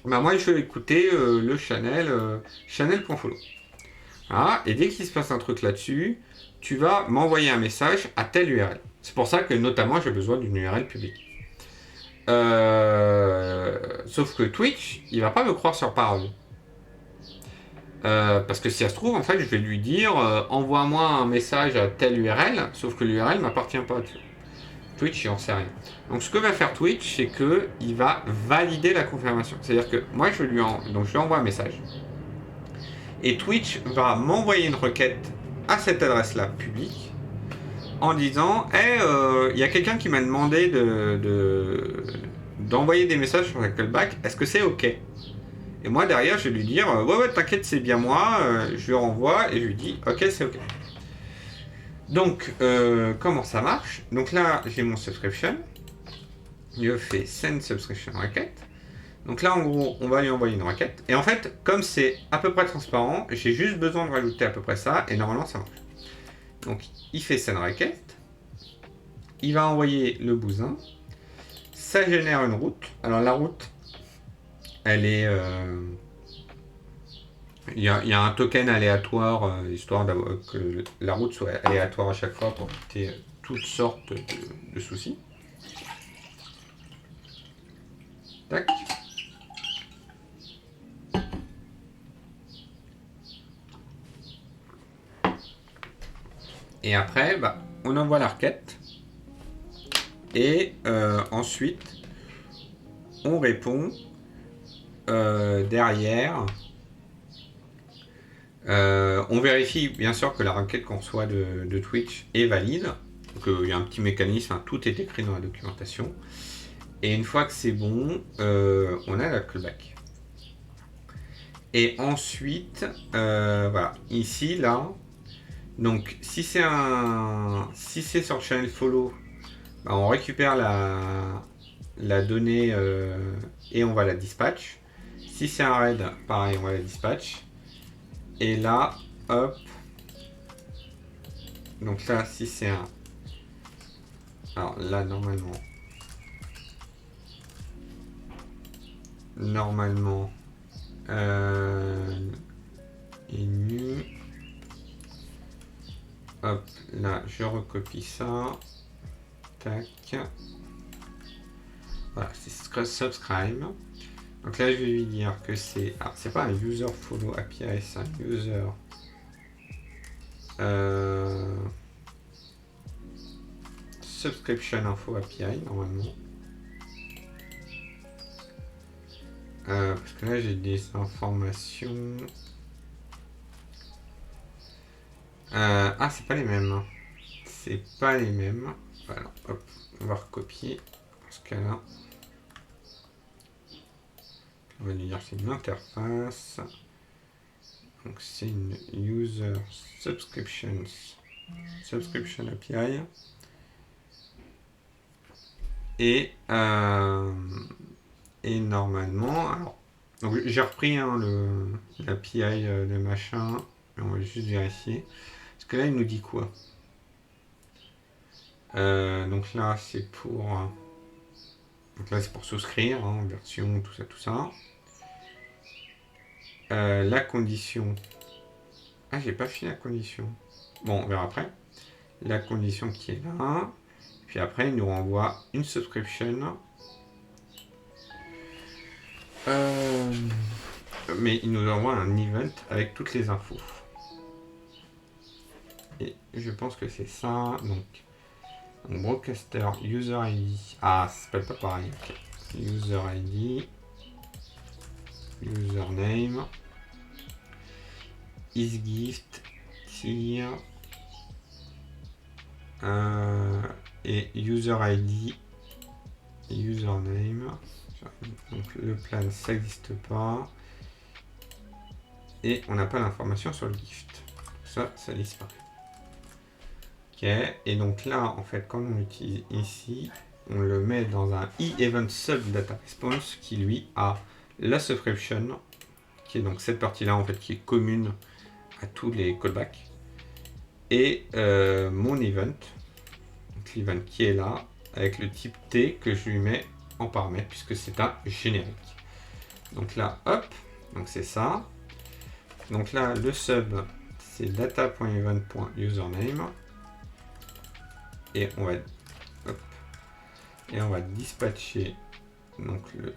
bah moi je vais écouter le channel.follow. Ah, et dès qu'il se passe un truc là-dessus, tu vas m'envoyer un message à telle URL. C'est pour ça que notamment j'ai besoin d'une URL publique. Sauf que Twitch, il va pas me croire sur parole. Parce que si ça se trouve, en fait, je vais lui dire envoie-moi un message à telle URL, sauf que l'URL m'appartient pas. Twitch, il en sait rien. Donc ce que va faire Twitch, c'est qu'il va valider la confirmation. C'est-à-dire que moi, je lui envoie un message. Et Twitch va m'envoyer une requête à cette adresse-là publique en disant hey, y a quelqu'un qui m'a demandé d'envoyer des messages sur la callback, est-ce que c'est OK? Et moi derrière je vais lui dire ouais t'inquiète c'est bien moi, je lui renvoie et je lui dis OK c'est OK. Donc comment ça marche? Donc là j'ai mon subscription, je fais send subscription requête. Donc là en gros on va lui envoyer une requête et en fait comme c'est à peu près transparent, j'ai juste besoin de rajouter à peu près ça et normalement ça marche. Donc il fait send requête, il va envoyer le bousin, ça génère une route. Alors la route elle est il y a un token aléatoire, histoire que la route soit aléatoire à chaque fois pour éviter toutes sortes de soucis. Tac. Et après, bah, on envoie la requête. Et ensuite, on répond derrière. On vérifie bien sûr que la requête qu'on reçoit de Twitch est valide. Donc il y a un petit mécanisme, hein, tout est écrit dans la documentation. Et une fois que c'est bon, on a la callback. Et ensuite, voilà, ici, là, donc si c'est sur channel follow, bah, on récupère la donnée et on va la dispatch. Si c'est un raid, pareil, on va la dispatch. Et là, hop. Donc là, si c'est un... Alors là, normalement, est nu. Hop, là, je recopie ça. Tac. Voilà, c'est subscribe. Donc là, je vais lui dire que c'est... Alors, c'est pas un user follow API, c'est un user... subscription info API, normalement. Parce que là, j'ai des informations... ah, c'est pas les mêmes. C'est pas les mêmes. Voilà, hop, on va recopier. Dans ce cas-là, on va lui dire que c'est une interface. Donc c'est une user subscription API. Et normalement, alors, donc j'ai repris hein, l'API de machin. On va juste vérifier. Parce que là, il nous dit quoi? Donc là, c'est pour... donc là, c'est pour souscrire, hein, version, tout ça. La condition... Ah, j'ai pas fait la condition. Bon, on verra après. La condition qui est là. Puis après, il nous renvoie une subscription. Mais il nous envoie un event avec toutes les infos. Et je pense que c'est ça. Donc broadcaster user ID. Ah, ça s'appelle pas pareil. Okay. User ID. Username. isGift. Tier. Et user ID. Username. Donc le plan ça n'existe pas. Et on n'a pas l'information sur le gift. Ça disparaît. Ok, et donc là, en fait, quand on l'utilise ici, on le met dans un e-event sub data response qui lui a la subscription, qui est donc cette partie-là en fait qui est commune à tous les callbacks, et mon event, donc l'event qui est là, avec le type T que je lui mets en paramètre puisque c'est un générique. Donc là, hop, donc c'est ça. Donc là, le sub, c'est data.event.username. Et on va dispatcher donc le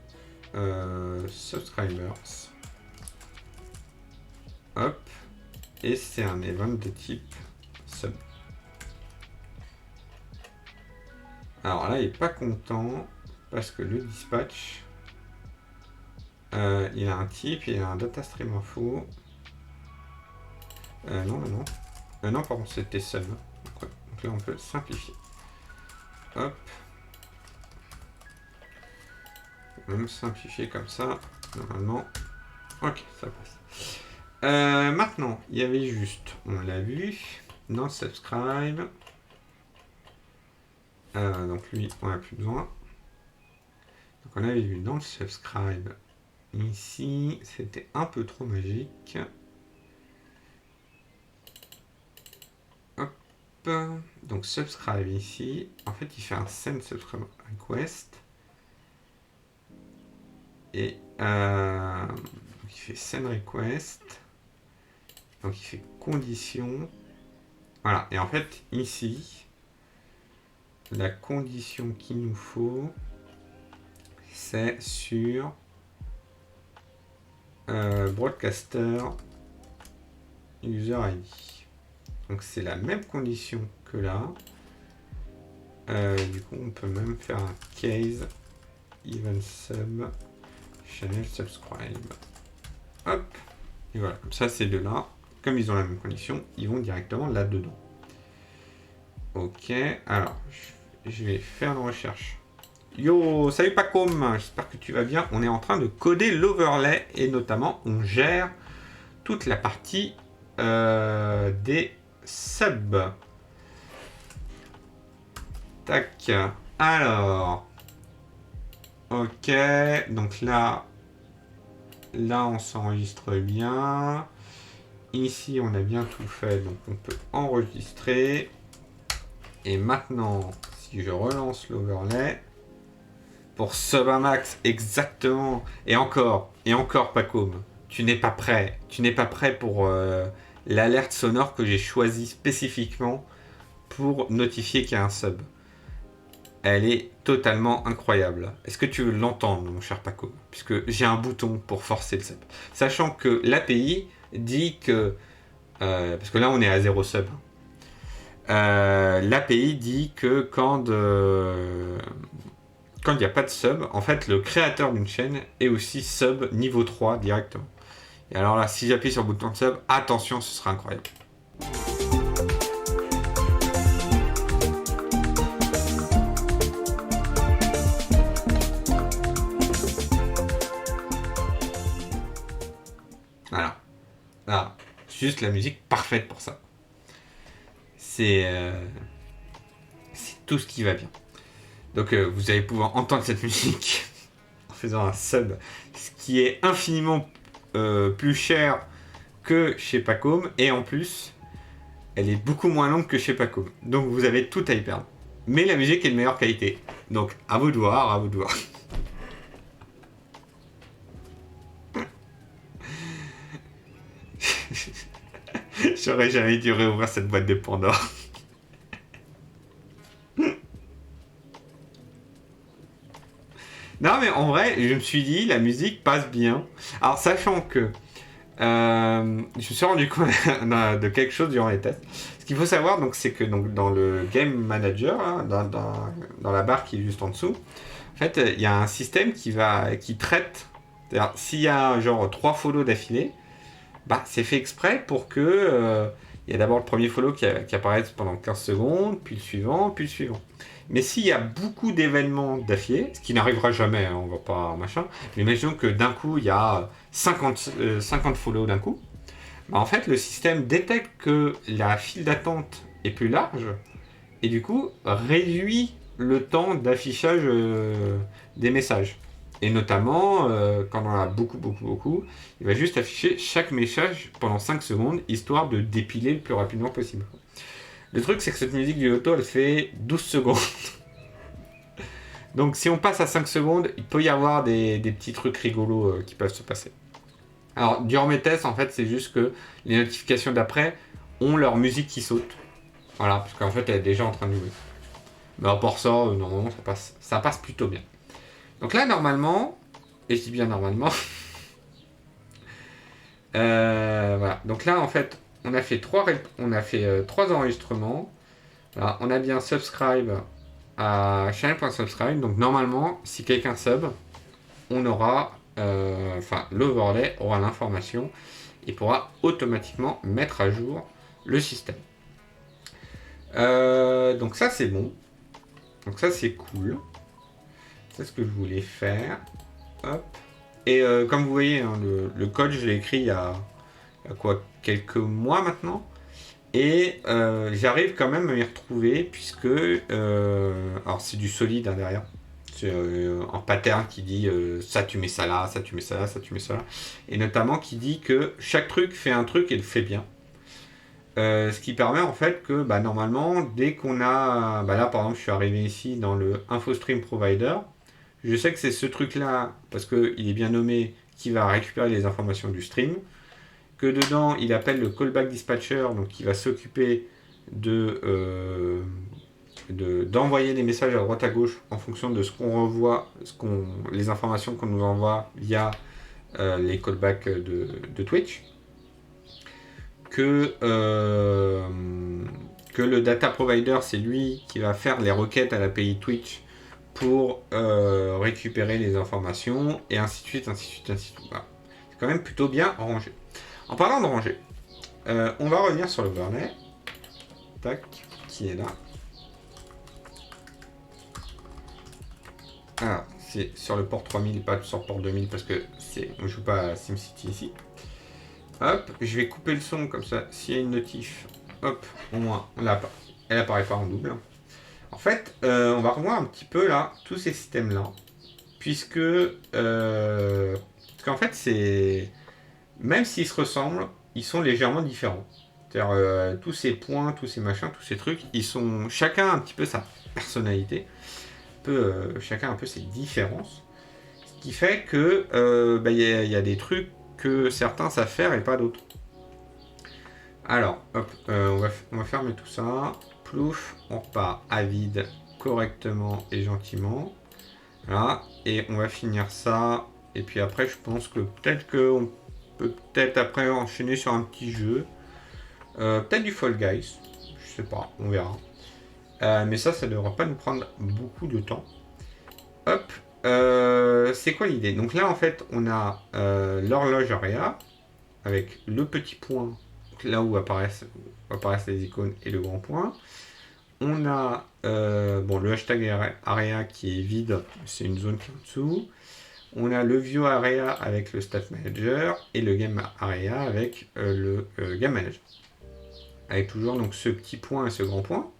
subscribers. Hop. Et c'est un event de type sub. Alors là, il n'est pas content parce que le dispatch, il a un type, il a un data stream info. Non, pardon, c'était sub. Donc, ouais, donc Donc là, on peut simplifier. Hop. Même simplifier comme ça, normalement. Ok, ça passe. Maintenant, il y avait juste, on l'a vu, dans le subscribe. Donc lui, on n'a plus besoin. Donc on avait vu dans le subscribe, ici, c'était un peu trop magique. Hop. Donc subscribe ici. En fait, il fait un send subscribe request. Et donc il fait send request. Donc il fait condition. Voilà. Et en fait, ici, la condition qu'il nous faut, c'est sur broadcaster user ID. Donc c'est la même condition que là. Du coup, on peut même faire un case even sub channel subscribe. Hop. Et voilà, comme ça, ces deux-là, comme ils ont la même condition, ils vont directement là-dedans. Ok, alors, je vais faire une recherche. Yo, salut Pacom, j'espère que tu vas bien. On est en train de coder l'overlay et notamment, on gère toute la partie des subs. Tac. Alors. Ok. Donc là, on s'enregistre bien. Ici, on a bien tout fait. Donc on peut enregistrer. Et maintenant, si je relance l'overlay, pour Subamax, exactement. Et encore, Pacom, tu n'es pas prêt. Tu n'es pas prêt pour l'alerte sonore que j'ai choisie spécifiquement pour notifier qu'il y a un sub. Elle est totalement incroyable. Est-ce que tu veux l'entendre, mon cher Paco? Puisque j'ai un bouton pour forcer le sub. Sachant que l'API dit que... parce que là, on est à 0 sub. L'API dit que quand il n'y a pas de sub, en fait, le créateur d'une chaîne est aussi sub niveau 3 directement. Et alors là, si j'appuie sur le bouton de sub, attention, ce sera incroyable. Voilà. Juste la musique parfaite pour ça. C'est tout ce qui va bien. Donc vous allez pouvoir entendre cette musique en faisant un sub, ce qui est infiniment plus cher que chez Pacom, et en plus, elle est beaucoup moins longue que chez Pacom. Donc vous avez tout à y perdre. Mais la musique est de meilleure qualité. Donc à vous de voir, à vous de voir. J'aurais jamais dû réouvrir cette boîte de Pandore. Non mais en vrai, je me suis dit, la musique passe bien. Alors sachant que je me suis rendu compte de quelque chose durant les tests. Ce qu'il faut savoir, donc, c'est que donc, dans le Game Manager, hein, dans la barre qui est juste en dessous, en fait, il y a un système qui traite. C'est-à-dire, s'il y a genre 3 follow d'affilée, bah, c'est fait exprès pour que il y a d'abord le premier follow qui apparaît pendant 15 secondes, puis le suivant, puis le suivant. Mais s'il y a beaucoup d'événements d'affilée, ce qui n'arrivera jamais, hein, on va pas machin, mais imaginons que d'un coup il y a 50 follow d'un coup, bah, en fait le système détecte que la file d'attente est plus large et du coup réduit le temps d'affichage des messages. Et notamment, quand on en a beaucoup, il va juste afficher chaque message pendant 5 secondes, histoire de dépiler le plus rapidement possible. Le truc, c'est que cette musique du loto, elle fait 12 secondes. Donc si on passe à 5 secondes, il peut y avoir des petits trucs rigolos qui peuvent se passer. Alors, durant mes tests, en fait, c'est juste que les notifications d'après ont leur musique qui saute. Voilà, parce qu'en fait, elle est déjà en train de jouer. Mais à part ça, normalement, ça passe plutôt bien. Donc là, normalement, et je dis bien normalement, voilà. Donc là, en fait, on a fait 3 enregistrements. Voilà, on a bien subscribe à channel.subscribe. Donc normalement, si quelqu'un sub, on aura, l'overlay aura l'information et pourra automatiquement mettre à jour le système. Donc ça c'est bon. Donc ça c'est cool. C'est ce que je voulais faire. Hop. Et comme vous voyez, hein, le code je l'ai écrit il y a quoi, quelques mois maintenant. Et j'arrive quand même à m'y retrouver puisque alors c'est du solide hein, derrière. C'est un pattern qui dit ça tu mets ça là, ça tu mets ça là, ça tu mets ça là. Et notamment qui dit que chaque truc fait un truc et le fait bien. Ce qui permet en fait que bah, normalement, dès qu'on a. Bah là par exemple, je suis arrivé ici dans le InfoStream Provider. Je sais que c'est ce truc là, parce qu'il est bien nommé, qui va récupérer les informations du stream. Que dedans, il appelle le callback dispatcher, donc qui va s'occuper d'envoyer des messages à droite à gauche en fonction de ce qu'on revoit, les informations qu'on nous envoie via les callbacks de Twitch. Que le data provider, c'est lui qui va faire les requêtes à l'API Twitch pour récupérer les informations, et ainsi de suite, ainsi de suite, ainsi de suite. Voilà. C'est quand même plutôt bien rangé. En parlant de ranger, on va revenir sur le Burnet. Tac, qui est là. Alors, c'est sur le port 3000, pas sur le port 2000, parce que on ne joue pas à SimCity ici. Hop, je vais couper le son comme ça. S'il y a une notif, hop, au moins, elle apparaît pas en double. En fait, on va revoir un petit peu là, tous ces systèmes-là. Puisque, parce qu'en fait, c'est. Même s'ils se ressemblent, ils sont légèrement différents. C'est-à-dire, tous ces points, tous ces machins, tous ces trucs, ils sont chacun un petit peu sa personnalité. Chacun un peu ses différences. Ce qui fait que y a des trucs que certains savent faire et pas d'autres. Alors, hop, on va fermer tout ça. Plouf, on repart à vide correctement et gentiment. Voilà, et on va finir ça. Et puis après, je pense que peut-être qu'on peut après enchaîner sur un petit jeu. Peut-être du Fall Guys. Je sais pas, on verra. Mais ça ne devrait pas nous prendre beaucoup de temps. Hop, c'est quoi l'idée? Donc là, en fait, on a l'horloge area avec le petit point là où apparaissent les icônes et le grand point. On a le hashtag area qui est vide, c'est une zone qui est en dessous. On a le view area avec le stat manager et le game area avec le game manager. Avec toujours donc ce petit point et ce grand point.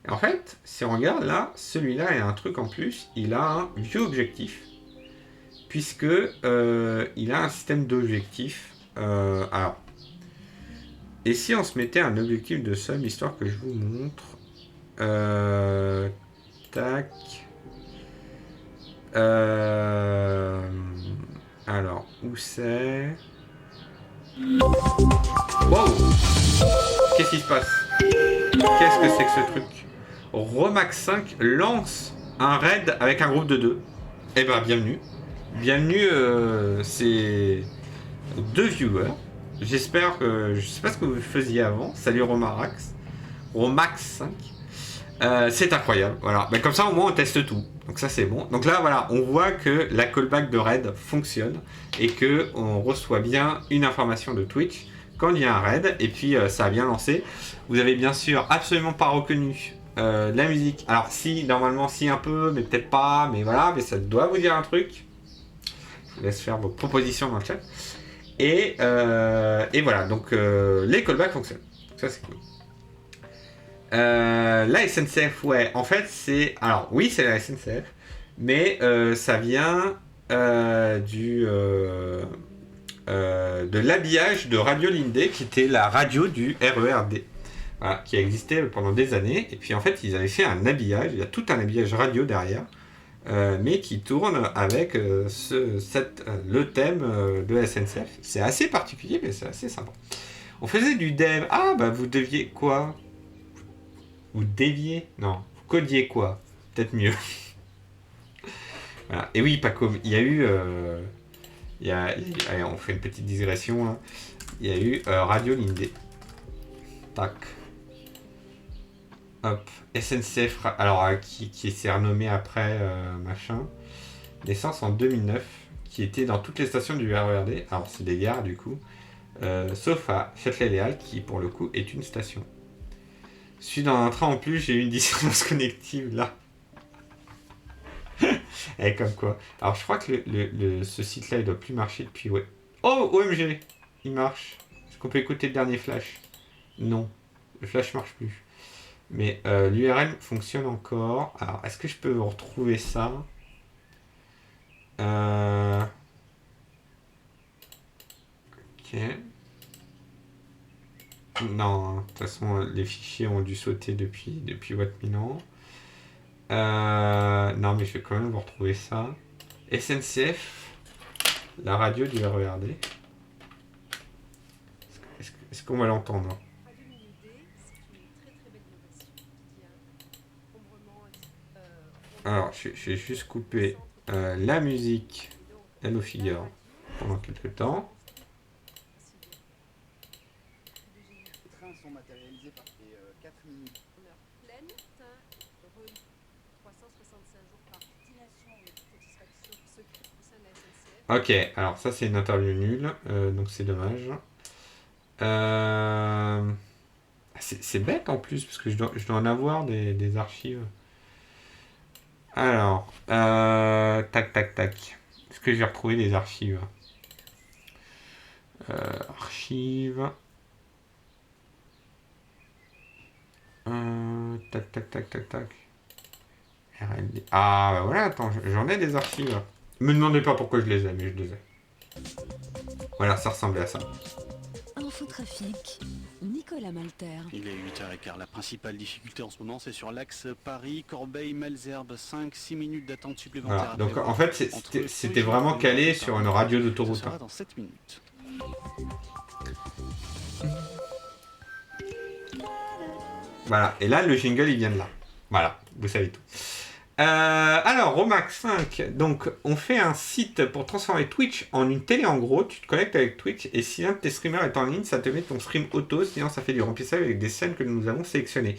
Et en fait, si on regarde là, celui-là il a un truc en plus, il a un view objectif. Puisque il a un système d'objectifs. Alors, et si on se mettait un objectif de sum, histoire que je vous montre. Tac. Alors, où c'est? Wow! Qu'est-ce qui se passe? Qu'est-ce que c'est que ce truc? Romax 5 lance un raid avec un groupe de 2. Eh ben, bienvenue. Bienvenue, c'est 2 viewers. J'espère que... Je sais pas ce que vous faisiez avant. Salut Romax 5. C'est incroyable. Voilà. Ben, comme ça, au moins, on teste tout. Donc ça, c'est bon. Donc là, voilà, on voit que la callback de raid fonctionne et qu'on reçoit bien une information de Twitch quand il y a un raid. Et puis, ça a bien lancé. Vous avez bien sûr absolument pas reconnu la musique. Alors si, normalement, si un peu, mais peut-être pas. Mais voilà, mais ça doit vous dire un truc. Je vous laisse faire vos propositions dans le chat. Et voilà, donc les callbacks fonctionnent. Ça, c'est cool. La SNCF, ouais, en fait, c'est... Alors, oui, c'est la SNCF, mais ça vient de l'habillage de Radio Lindé, qui était la radio du RERD, voilà, qui a existé pendant des années. Et puis, en fait, ils avaient fait un habillage, il y a tout un habillage radio derrière, mais qui tourne avec le thème de la SNCF. C'est assez particulier, mais c'est assez sympa. On faisait du dev. Ah, bah, vous deviez quoi? Vous déviez? Non, vous codiez quoi? Peut-être mieux. Voilà. Et oui, Paco, il y a eu... allez, on fait une petite digression. Hein. Il y a eu Radio Lindé. Tac. Hop. SNCF, alors qui s'est renommé après, machin. Naissance en 2009, qui était dans toutes les stations du RERD. Alors, c'est des gares, du coup. Sauf à Châtelet-Léal, qui, pour le coup, est une station. Je suis dans un train en plus, j'ai eu une dissonance connective là. Et comme quoi. Alors je crois que ce site-là, il doit plus marcher depuis... Ouais. Oh, OMG! Il marche. Est-ce qu'on peut écouter le dernier flash? Non. Le flash marche plus. Mais l'URL fonctionne encore. Alors, est-ce que je peux retrouver ça? Ok. Non, de toute façon, les fichiers ont dû sauter depuis Watt Milan. Non, mais je vais quand même vous retrouver ça. SNCF, la radio du RERD. Est-ce qu'on va l'entendre? Alors, je vais juste couper la musique Hello Figure pendant quelques temps. Les trains sont matérialisés par les 4 minutes. Pleine, 365 jours par destination avec satisfaction secret au sein de la SNCF. Ok, alors ça c'est une interview nulle, donc c'est dommage. C'est bête en plus, parce que je dois en avoir des archives. Alors, tac. Est-ce que j'ai retrouvé des archives? Archives. Tac. RLD. Ah, bah voilà, attends, j'en ai des archives. Me demandez pas pourquoi je les ai, mais je les ai. Voilà, ça ressemblait à ça. Infotrafic, Nicolas Malter. Il est 8h15. La principale difficulté en ce moment, c'est sur l'axe Paris-Corbeil-Malesherbes. 5-6 minutes d'attente supplémentaire. Voilà, donc en fait, c'était vraiment calé sur une radio d'autoroute. Ça sera dans 7 minutes. Voilà, et là, le jingle, il vient de là. Voilà, vous savez tout. Alors, Romax 5, donc on fait un site pour transformer Twitch en une télé en gros, tu te connectes avec Twitch et si un de tes streamers est en ligne, ça te met ton stream auto, sinon ça fait du remplissage avec des scènes que nous avons sélectionnées.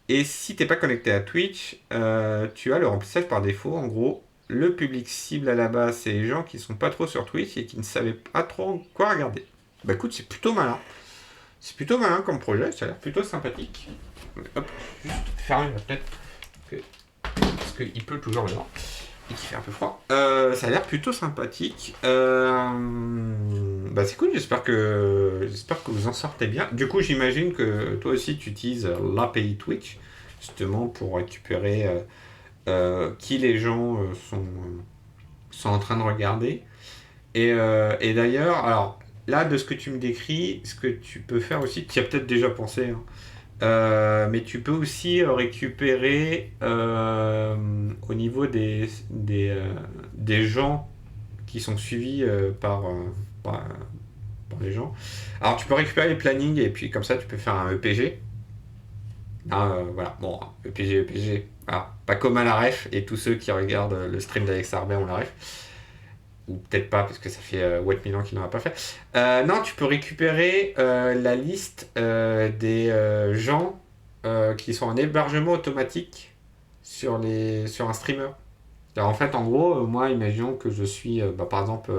Et si t'es pas connecté à Twitch, tu as le remplissage par défaut, en gros, le public cible à la base, c'est les gens qui sont pas trop sur Twitch et qui ne savaient pas trop quoi regarder. Bah écoute, c'est plutôt malin. C'est plutôt malin comme projet, ça a l'air plutôt sympathique. Hop, juste fermer la tête. Parce qu'il pleut toujours dehors et qu'il fait un peu froid. Ça a l'air plutôt sympathique. Bah c'est cool, j'espère que vous en sortez bien. Du coup, j'imagine que toi aussi tu utilises l'API Twitch justement pour récupérer qui les gens sont en train de regarder. Et d'ailleurs, alors là, de ce que tu me décris, ce que tu peux faire aussi, tu y as peut-être déjà pensé, hein, mais tu peux aussi récupérer au niveau des gens qui sont suivis par les gens. Alors tu peux récupérer les plannings et puis comme ça tu peux faire un EPG. Voilà, bon, EPG. Voilà. Pas comme à la ref et tous ceux qui regardent le stream d'Alex Arbet ont la ref. Ou peut-être pas parce que ça fait Watt Milan qui n'en a pas fait. Non, tu peux récupérer la liste des gens qui sont en hébergement automatique sur un streamer. Alors, en fait, en gros, moi, imaginons que je suis, par exemple,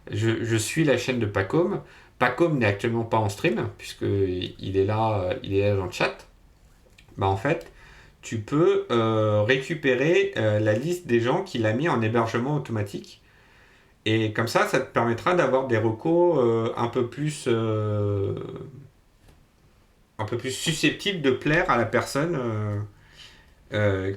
je suis la chaîne de Pacom. Pacom n'est actuellement pas en stream puisqu'il est là dans le chat. Bah, en fait, tu peux récupérer la liste des gens qu'il a mis en hébergement automatique. Et comme ça te permettra d'avoir des recos un peu plus susceptibles de plaire à la personne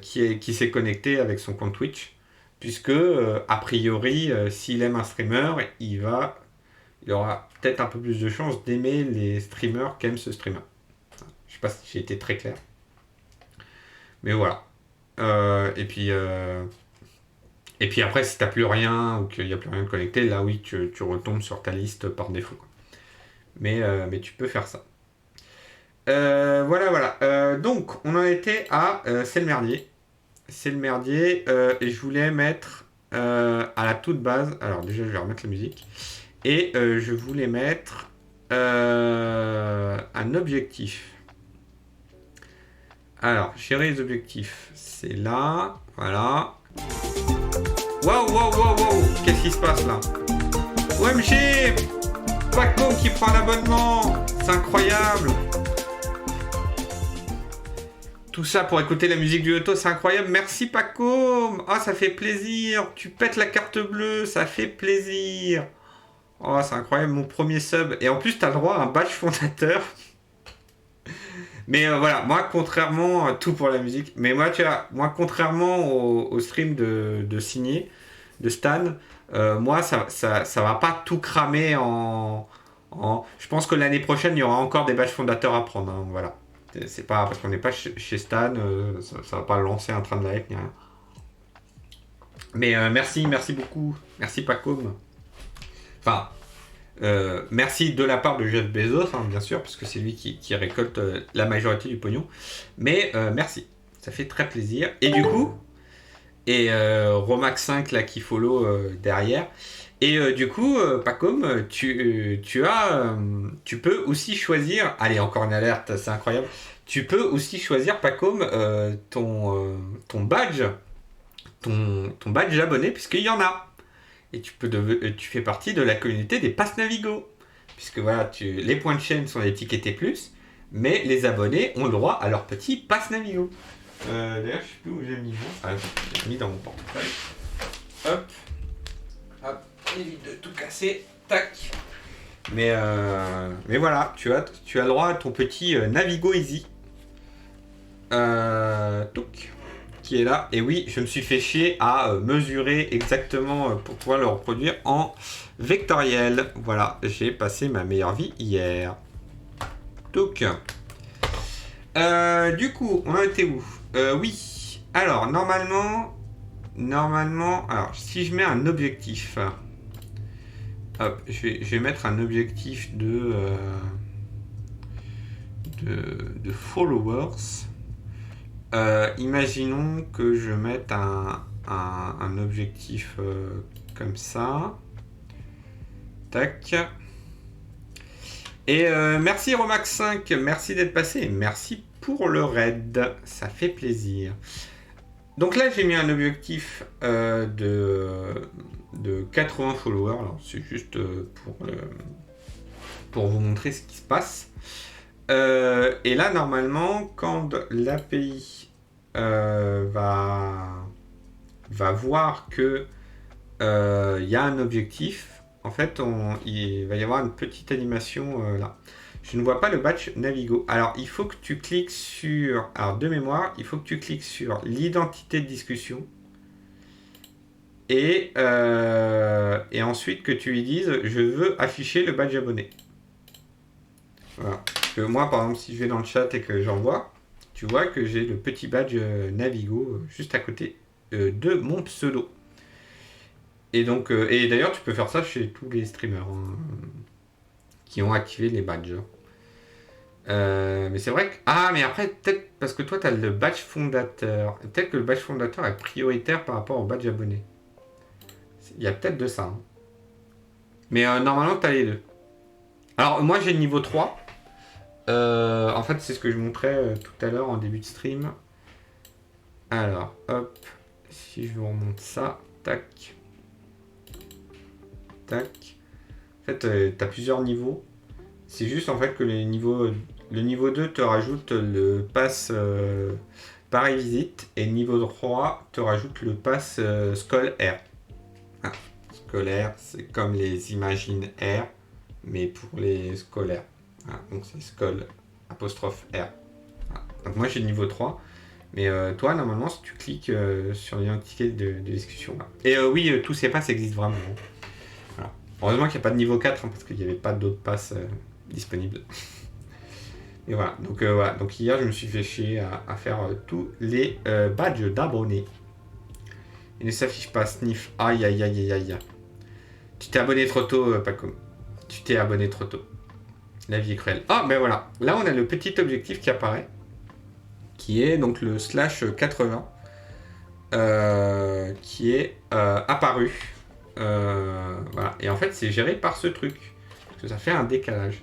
qui s'est connectée avec son compte Twitch. Puisque, a priori, s'il aime un streamer, il aura peut-être un peu plus de chances d'aimer les streamers qu'aime ce streamer. Je sais pas si j'ai été très clair. Mais voilà. Et puis après, si t'as plus rien ou qu'il n'y a plus rien de connecté, là oui, tu retombes sur ta liste par défaut, quoi. Mais tu peux faire ça. Voilà. Donc, on en était à C'est le merdier. C'est le merdier. Et je voulais mettre à la toute base. Alors, déjà, je vais remettre la musique. Et je voulais mettre un objectif. Alors, gérer les objectifs. C'est là. Voilà. Waouh, qu'est-ce qui se passe là? OMG, Paco qui prend l'abonnement, c'est incroyable. Tout ça pour écouter la musique du loto, c'est incroyable. Merci Paco. Ah, ça fait plaisir. Tu pètes la carte bleue, ça fait plaisir. Oh, c'est incroyable, mon premier sub. Et en plus, t'as le droit à un badge fondateur. Mais voilà, moi, contrairement, tout pour la musique, mais moi, tu vois, moi, contrairement au stream de Signé, de Stan, moi, ça va pas tout cramer Je pense que l'année prochaine, il y aura encore des badges fondateurs à prendre, hein, voilà. C'est pas parce qu'on n'est pas chez Stan, ça va pas lancer un train de la hype ni rien. Mais merci beaucoup. Merci Pacom. Enfin, merci de la part de Jeff Bezos, hein, bien sûr, parce que c'est lui qui récolte la majorité du pognon. Mais merci, ça fait très plaisir. Et du coup, Romax 5 là qui follow derrière. Et du coup, Pacom, tu peux aussi choisir. Allez, encore une alerte, c'est incroyable. Tu peux aussi choisir, Pacom, ton badge, ton badge abonné, puisqu'il y en a. Et tu fais partie de la communauté des Pass Navigo. Puisque voilà, les points de chaîne sont étiquetés plus, mais les abonnés ont le droit à leur petit Pass Navigo. D'ailleurs, je ne sais plus où j'ai mis. J'ai mis dans mon portefeuille. Hop. Évite de tout casser. Tac. Mais voilà, tu as le droit à ton petit Navigo Easy. Touc. Qui est là. Et oui, je me suis fait chier à mesurer exactement pour pouvoir le reproduire en vectoriel. Voilà, j'ai passé ma meilleure vie hier. Donc, du coup, on a été où? Oui. Alors, normalement, alors, si je mets un objectif, hop, je vais mettre un objectif de followers. Imaginons que je mette un objectif comme ça. Tac. Et merci Romax 5, merci d'être passé et merci pour le raid, ça fait plaisir. Donc là j'ai mis un objectif de 80 followers, alors c'est juste pour vous montrer ce qui se passe. Et là normalement quand l'API va voir que y a un objectif, en fait il va y avoir une petite animation là. Je ne vois pas le badge Navigo. Alors il faut que tu cliques sur, alors de mémoire, il faut que tu cliques sur l'identité de discussion et ensuite que tu lui dises je veux afficher le badge abonné. Voilà. Moi, par exemple, si je vais dans le chat et que j'envoie, tu vois que j'ai le petit badge Navigo juste à côté de mon pseudo. Et donc, et d'ailleurs, tu peux faire ça chez tous les streamers hein, qui ont activé les badges. Mais c'est vrai que... Ah, mais après, peut-être parce que toi, tu as le badge fondateur. Peut-être que le badge fondateur est prioritaire par rapport au badge abonné. Il y a peut-être de ça. Hein. Mais normalement, tu as les deux. Alors, moi, j'ai le niveau 3. En fait, c'est ce que je montrais tout à l'heure en début de stream. Alors, hop. Si je vous remonte ça. Tac. Tac. En fait, tu as plusieurs niveaux. C'est juste en fait que le niveau 2 te rajoute le pass Paris Visite. Et le niveau 3 te rajoute le pass scolaire. Ah, scolaire, c'est comme les Imagine Air, mais pour les scolaires. Ah, donc c'est Skull apostrophe R. Ah, donc moi j'ai le niveau 3. Mais toi normalement si tu cliques sur l'identité de discussion là. Et oui, tous ces passes existent vraiment. Voilà. Heureusement qu'il n'y a pas de niveau 4 hein, parce qu'il n'y avait pas d'autres passes disponibles. Et voilà. Donc voilà. Donc hier je me suis fait chier à faire tous les badges d'abonnés. Il ne s'affiche pas sniff. Aïe aïe aïe aïe aïe. Tu t'es abonné trop tôt Paco. Tu t'es abonné trop tôt. La vie est cruelle. Ah, ben voilà. Là, on a le petit objectif qui apparaît, qui est donc le /80, qui est apparu. Voilà. Et en fait, c'est géré par ce truc. Parce que ça fait un décalage.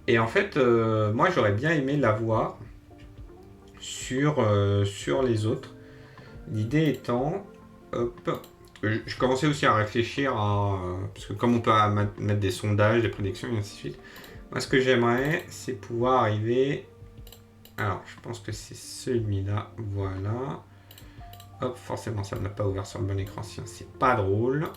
Et en fait, moi, j'aurais bien aimé l'avoir sur les autres. L'idée étant... Hop. Je commençais aussi à réfléchir à... parce que comme on peut mettre des sondages, des prédictions, et ainsi de suite... Moi, ce que j'aimerais, c'est pouvoir arriver Alors, je pense que c'est celui-là. Voilà. Hop, forcément, ça ne l'a pas ouvert sur le bon écran, sinon c'est pas drôle.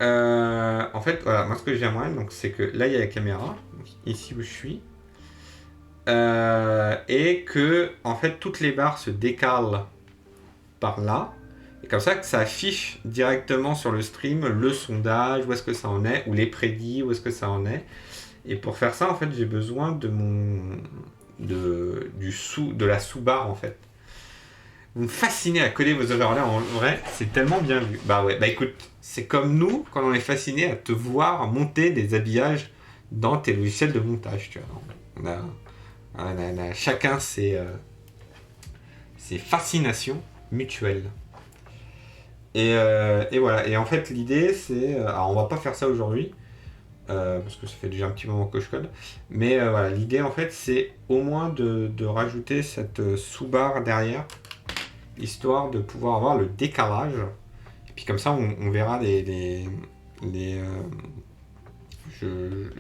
En fait, voilà, moi ce que j'aimerais, donc c'est que là il y a la caméra, donc ici où je suis, et que en fait toutes les barres se décalent par là, et comme ça que ça affiche directement sur le stream le sondage, où est-ce que ça en est, ou les prédits, où est-ce que ça en est. Et pour faire ça, en fait, j'ai besoin de la sous-barre en fait. Vous me fascinez à coder vos overlays, en vrai, c'est tellement bien vu. Bah ouais, bah écoute, c'est comme nous quand on est fasciné à te voir monter des habillages dans tes logiciels de montage, tu vois. On a chacun ses fascinations mutuelles. Et voilà, et en fait l'idée c'est... alors on va pas faire ça aujourd'hui, parce que ça fait déjà un petit moment que je code, mais voilà, l'idée en fait c'est au moins de rajouter cette sous-barre derrière, histoire de pouvoir avoir le décalage. Et puis comme ça, on verra je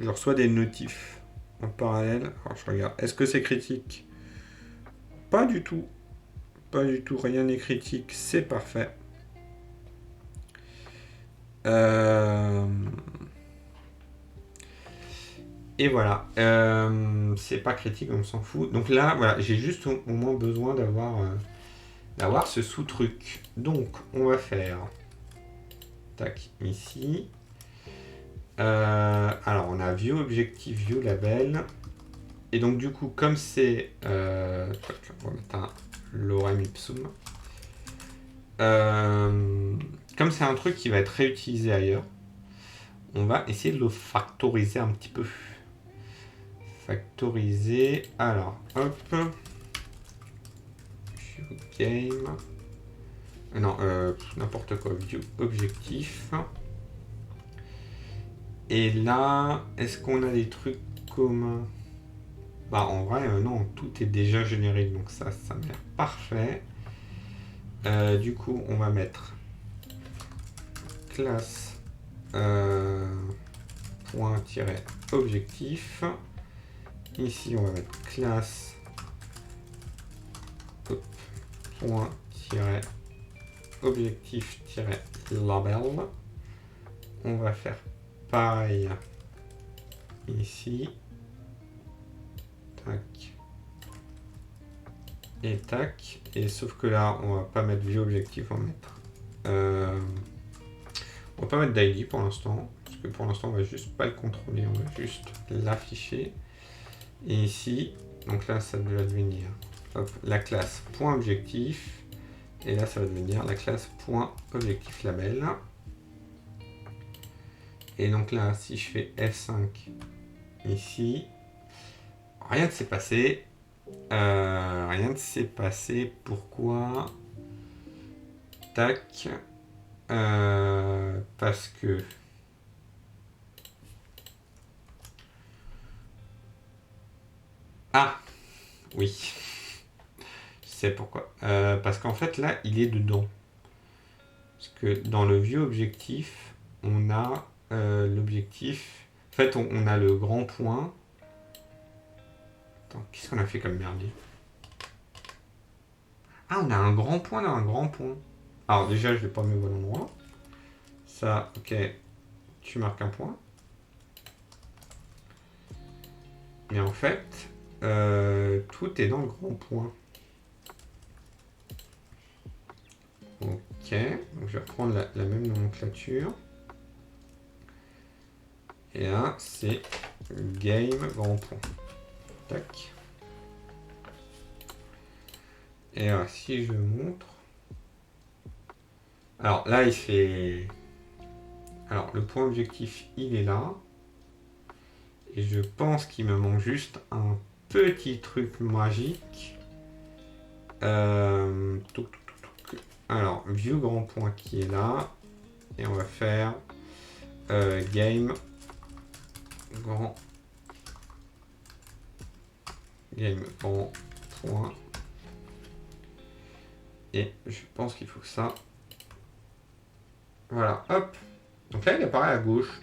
reçois des notifs en parallèle. Alors je regarde. Est-ce que c'est critique? Pas du tout. Pas du tout. Rien n'est critique. C'est parfait. Et voilà. C'est pas critique, on s'en fout. Donc là, voilà, j'ai juste au moins besoin d'avoir ce sous-truc. Donc, on va faire... Tac, ici. Alors, on a View Objectif, View Label. Et donc, du coup, comme c'est... on va mettre un lorem ipsum. Comme c'est un truc qui va être réutilisé ailleurs, on va essayer de le factoriser un petit peu. Factoriser... Alors, hop... Game. Non, n'importe quoi. View objectif. Et là, est-ce qu'on a des trucs communs? Bah en vrai, non, tout est déjà généré, donc ça m'a l'air parfait. Du coup, on va mettre classe point tiret objectif. Ici, on va mettre classe point tiret objectif tiret label. On va faire pareil ici. Tac. Et tac. Et sauf que là, on va pas mettre view objectif, on va mettre. On va pas mettre d'ID pour l'instant. Parce que pour l'instant, on va juste pas le contrôler, on va juste l'afficher. Et ici, donc là, ça va devenir hop, la classe point objectif. Et là, ça va devenir la classe point objectif label. Et donc là, si je fais F5 ici, rien ne s'est passé. Rien ne s'est passé. Pourquoi? Tac. Parce que... Ah! Oui. Je sais pourquoi. Parce qu'en fait, là, il est dedans. Parce que dans le vieux objectif, on a l'objectif... En fait, on a le grand point. Attends, qu'est-ce qu'on a fait comme merdier? Ah, on a un grand point dans un grand point. Alors déjà, je vais pas mettre au bon endroit. Ça, ok. Tu marques un point. Mais en fait, tout est dans le grand point. Ok. Donc je vais reprendre la même nomenclature. Et là, c'est game grand point. Tac. Et alors, si je montre... Alors là, il fait... Alors, le point objectif, il est là. Et je pense qu'il me manque juste un petit truc magique. Alors, view grand point qui est là. Et on va faire game grand point. Et je pense qu'il faut que ça... Voilà, hop. Donc là, il apparaît à gauche.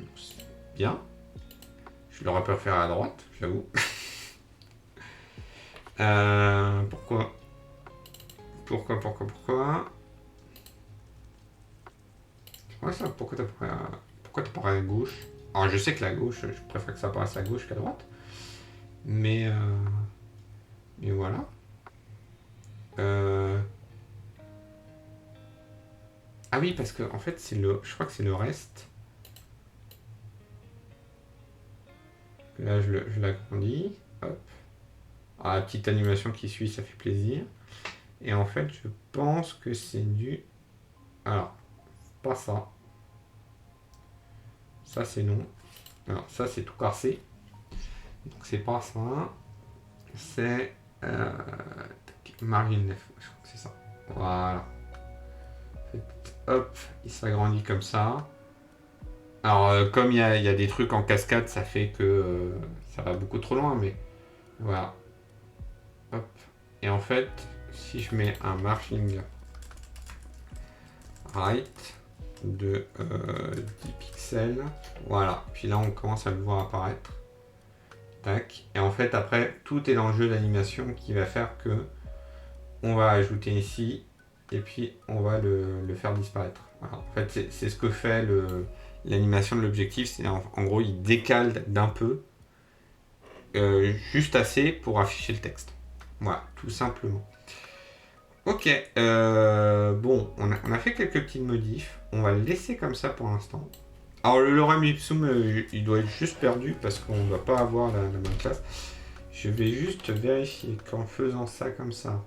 Bien. Je l'aurais préféré à droite, j'avoue. Pourquoi? Ouais, ça, pourquoi t'apparais à gauche? Alors, je sais que la gauche, je préfère que ça apparaisse à gauche qu'à droite. Mais voilà. Ah oui, parce que en fait, je crois que c'est le reste. Là, je l'agrandis. Hop. Ah, la petite animation qui suit, ça fait plaisir. Et en fait, je pense que c'est du... Alors, pas ça. Ça, c'est non. Alors, ça, c'est tout cassé. Donc, c'est pas ça. C'est... margin 9. Je crois que c'est ça. Voilà. Hop, il s'agrandit comme ça. Alors, comme il y a des trucs en cascade, ça fait que ça va beaucoup trop loin, mais voilà. Hop. Et en fait, si je mets un margin right de 10 pixels, voilà. Puis là, on commence à le voir apparaître. Tac. Et en fait, après, tout est dans le jeu d'animation qui va faire que on va ajouter ici et puis on va le faire disparaître. Voilà. En fait, c'est ce que fait l'animation de l'objectif. C'est en gros, il décale d'un peu, juste assez pour afficher le texte. Voilà, tout simplement. Ok, bon, on a fait quelques petites modifs. On va le laisser comme ça pour l'instant. Alors, le lorem ipsum, il doit être juste perdu parce qu'on ne doit pas avoir la même classe. Je vais juste vérifier qu'en faisant ça comme ça,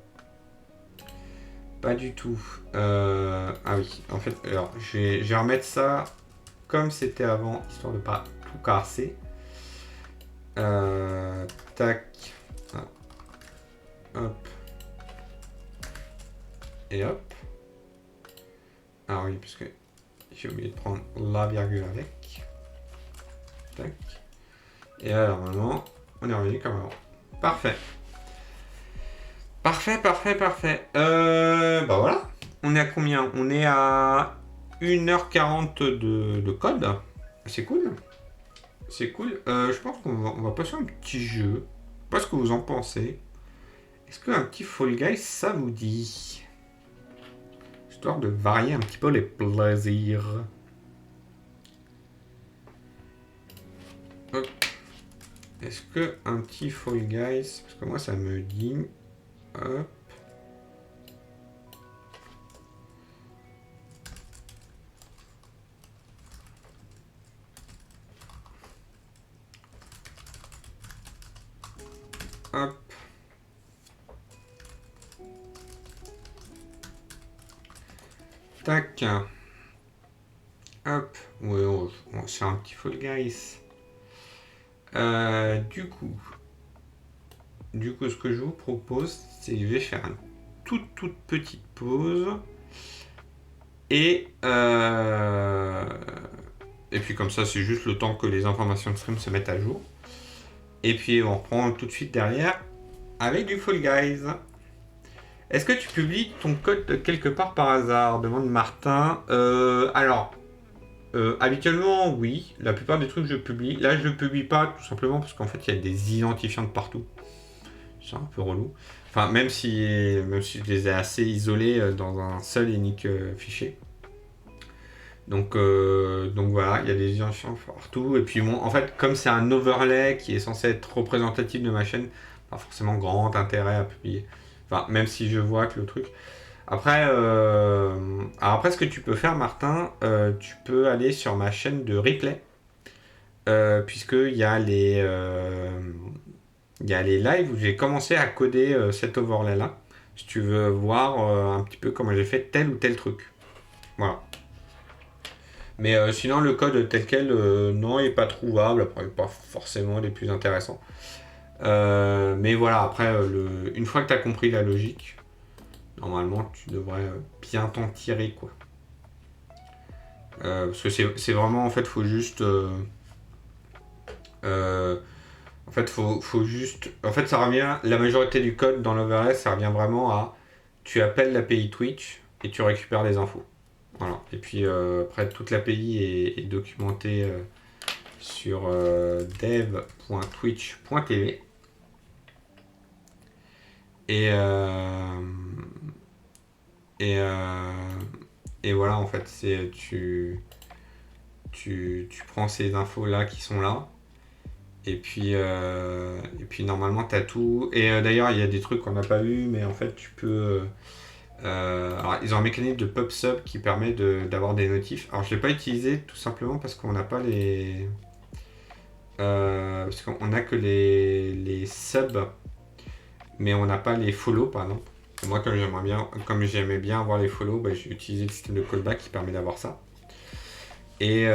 pas du tout. Ah oui, en fait, alors, je vais remettre ça comme c'était avant, histoire de pas tout casser. Tac. Ah. Hop. Et hop. Ah oui, parce que j'ai oublié de prendre la virgule avec. Tac. Et alors maintenant, on est revenu comme avant. Parfait. Parfait. Bah voilà. On est à combien? On est à 1h40 de code. C'est cool. C'est cool. Je pense qu'on va passer un petit jeu. Je sais pas ce que vous en pensez. Est-ce qu'un petit Fall Guys, ça vous dit? Histoire de varier un petit peu les plaisirs. Hop. Est-ce que un petit Fall Guys, parce que moi ça me dit... Hop. Hop. Tac. Hop. Ouais, on fait un petit Fall Guys. Du coup, ce que je vous propose, c'est que je vais faire une toute petite pause. Et puis comme ça, c'est juste le temps que les informations de stream se mettent à jour. Et puis on reprend tout de suite derrière avec du Fall Guys. Est-ce que tu publies ton code quelque part par hasard? Demande Martin. Habituellement, oui. La plupart des trucs, je publie. Là, je ne publie pas, tout simplement parce qu'en fait, il y a des identifiants de partout. C'est un peu relou. Enfin, même si je les ai assez isolés dans un seul et unique fichier. Donc voilà, il y a des identifiants partout. Et puis bon, en fait, comme c'est un overlay qui est censé être représentatif de ma chaîne, pas forcément grand intérêt à publier. Enfin, même si je vois que le truc... Après, ce que tu peux faire, Martin, tu peux aller sur ma chaîne de replay, puisqu'il y a les lives où j'ai commencé à coder cet overlay-là, si tu veux voir un petit peu comment j'ai fait tel ou tel truc. Voilà. Mais sinon, le code tel quel, non, il n'est pas trouvable. Après, il n'est pas forcément les plus intéressants. Mais voilà, après, une fois que tu as compris la logique, normalement, tu devrais bien t'en tirer, quoi. Parce que c'est vraiment, en fait, faut juste... en fait, faut juste... En fait, ça revient... La majorité du code dans l'overlay, ça revient vraiment à... Tu appelles l'API Twitch et tu récupères les infos. Voilà. Et puis, après, toute l'API est documentée sur dev.twitch.tv. Et, et voilà, en fait, c'est tu prends ces infos-là qui sont là. Et puis normalement, tu as tout. Et d'ailleurs, il y a des trucs qu'on n'a pas vu, mais en fait, tu peux... alors, ils ont un mécanisme de pop-sub qui permet d'avoir des notifs. Alors, je ne l'ai pas utilisé tout simplement parce qu'on n'a pas les... parce qu'on n'a que les subs, mais on n'a pas les follow, par exemple. Et moi, comme j'aimais bien avoir les follow, bah, j'ai utilisé le système de callback qui permet d'avoir ça. Et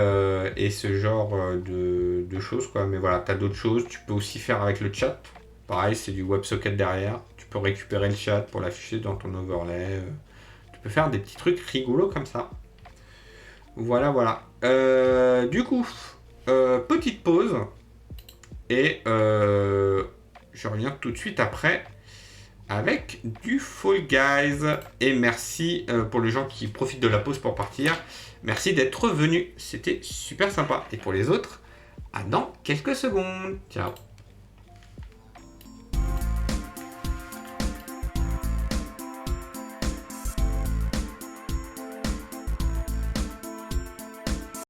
ce genre de choses, quoi. Mais voilà, tu as d'autres choses. Tu peux aussi faire avec le chat. Pareil, c'est du WebSocket derrière. Tu peux récupérer le chat pour l'afficher dans ton overlay. Tu peux faire des petits trucs rigolos comme ça. Voilà, voilà. Du coup, petite pause. Et je reviens tout de suite après avec du Fall Guys. Et merci pour les gens qui profitent de la pause pour partir. Merci d'être venus. C'était super sympa. Et pour les autres, à dans quelques secondes. Ciao.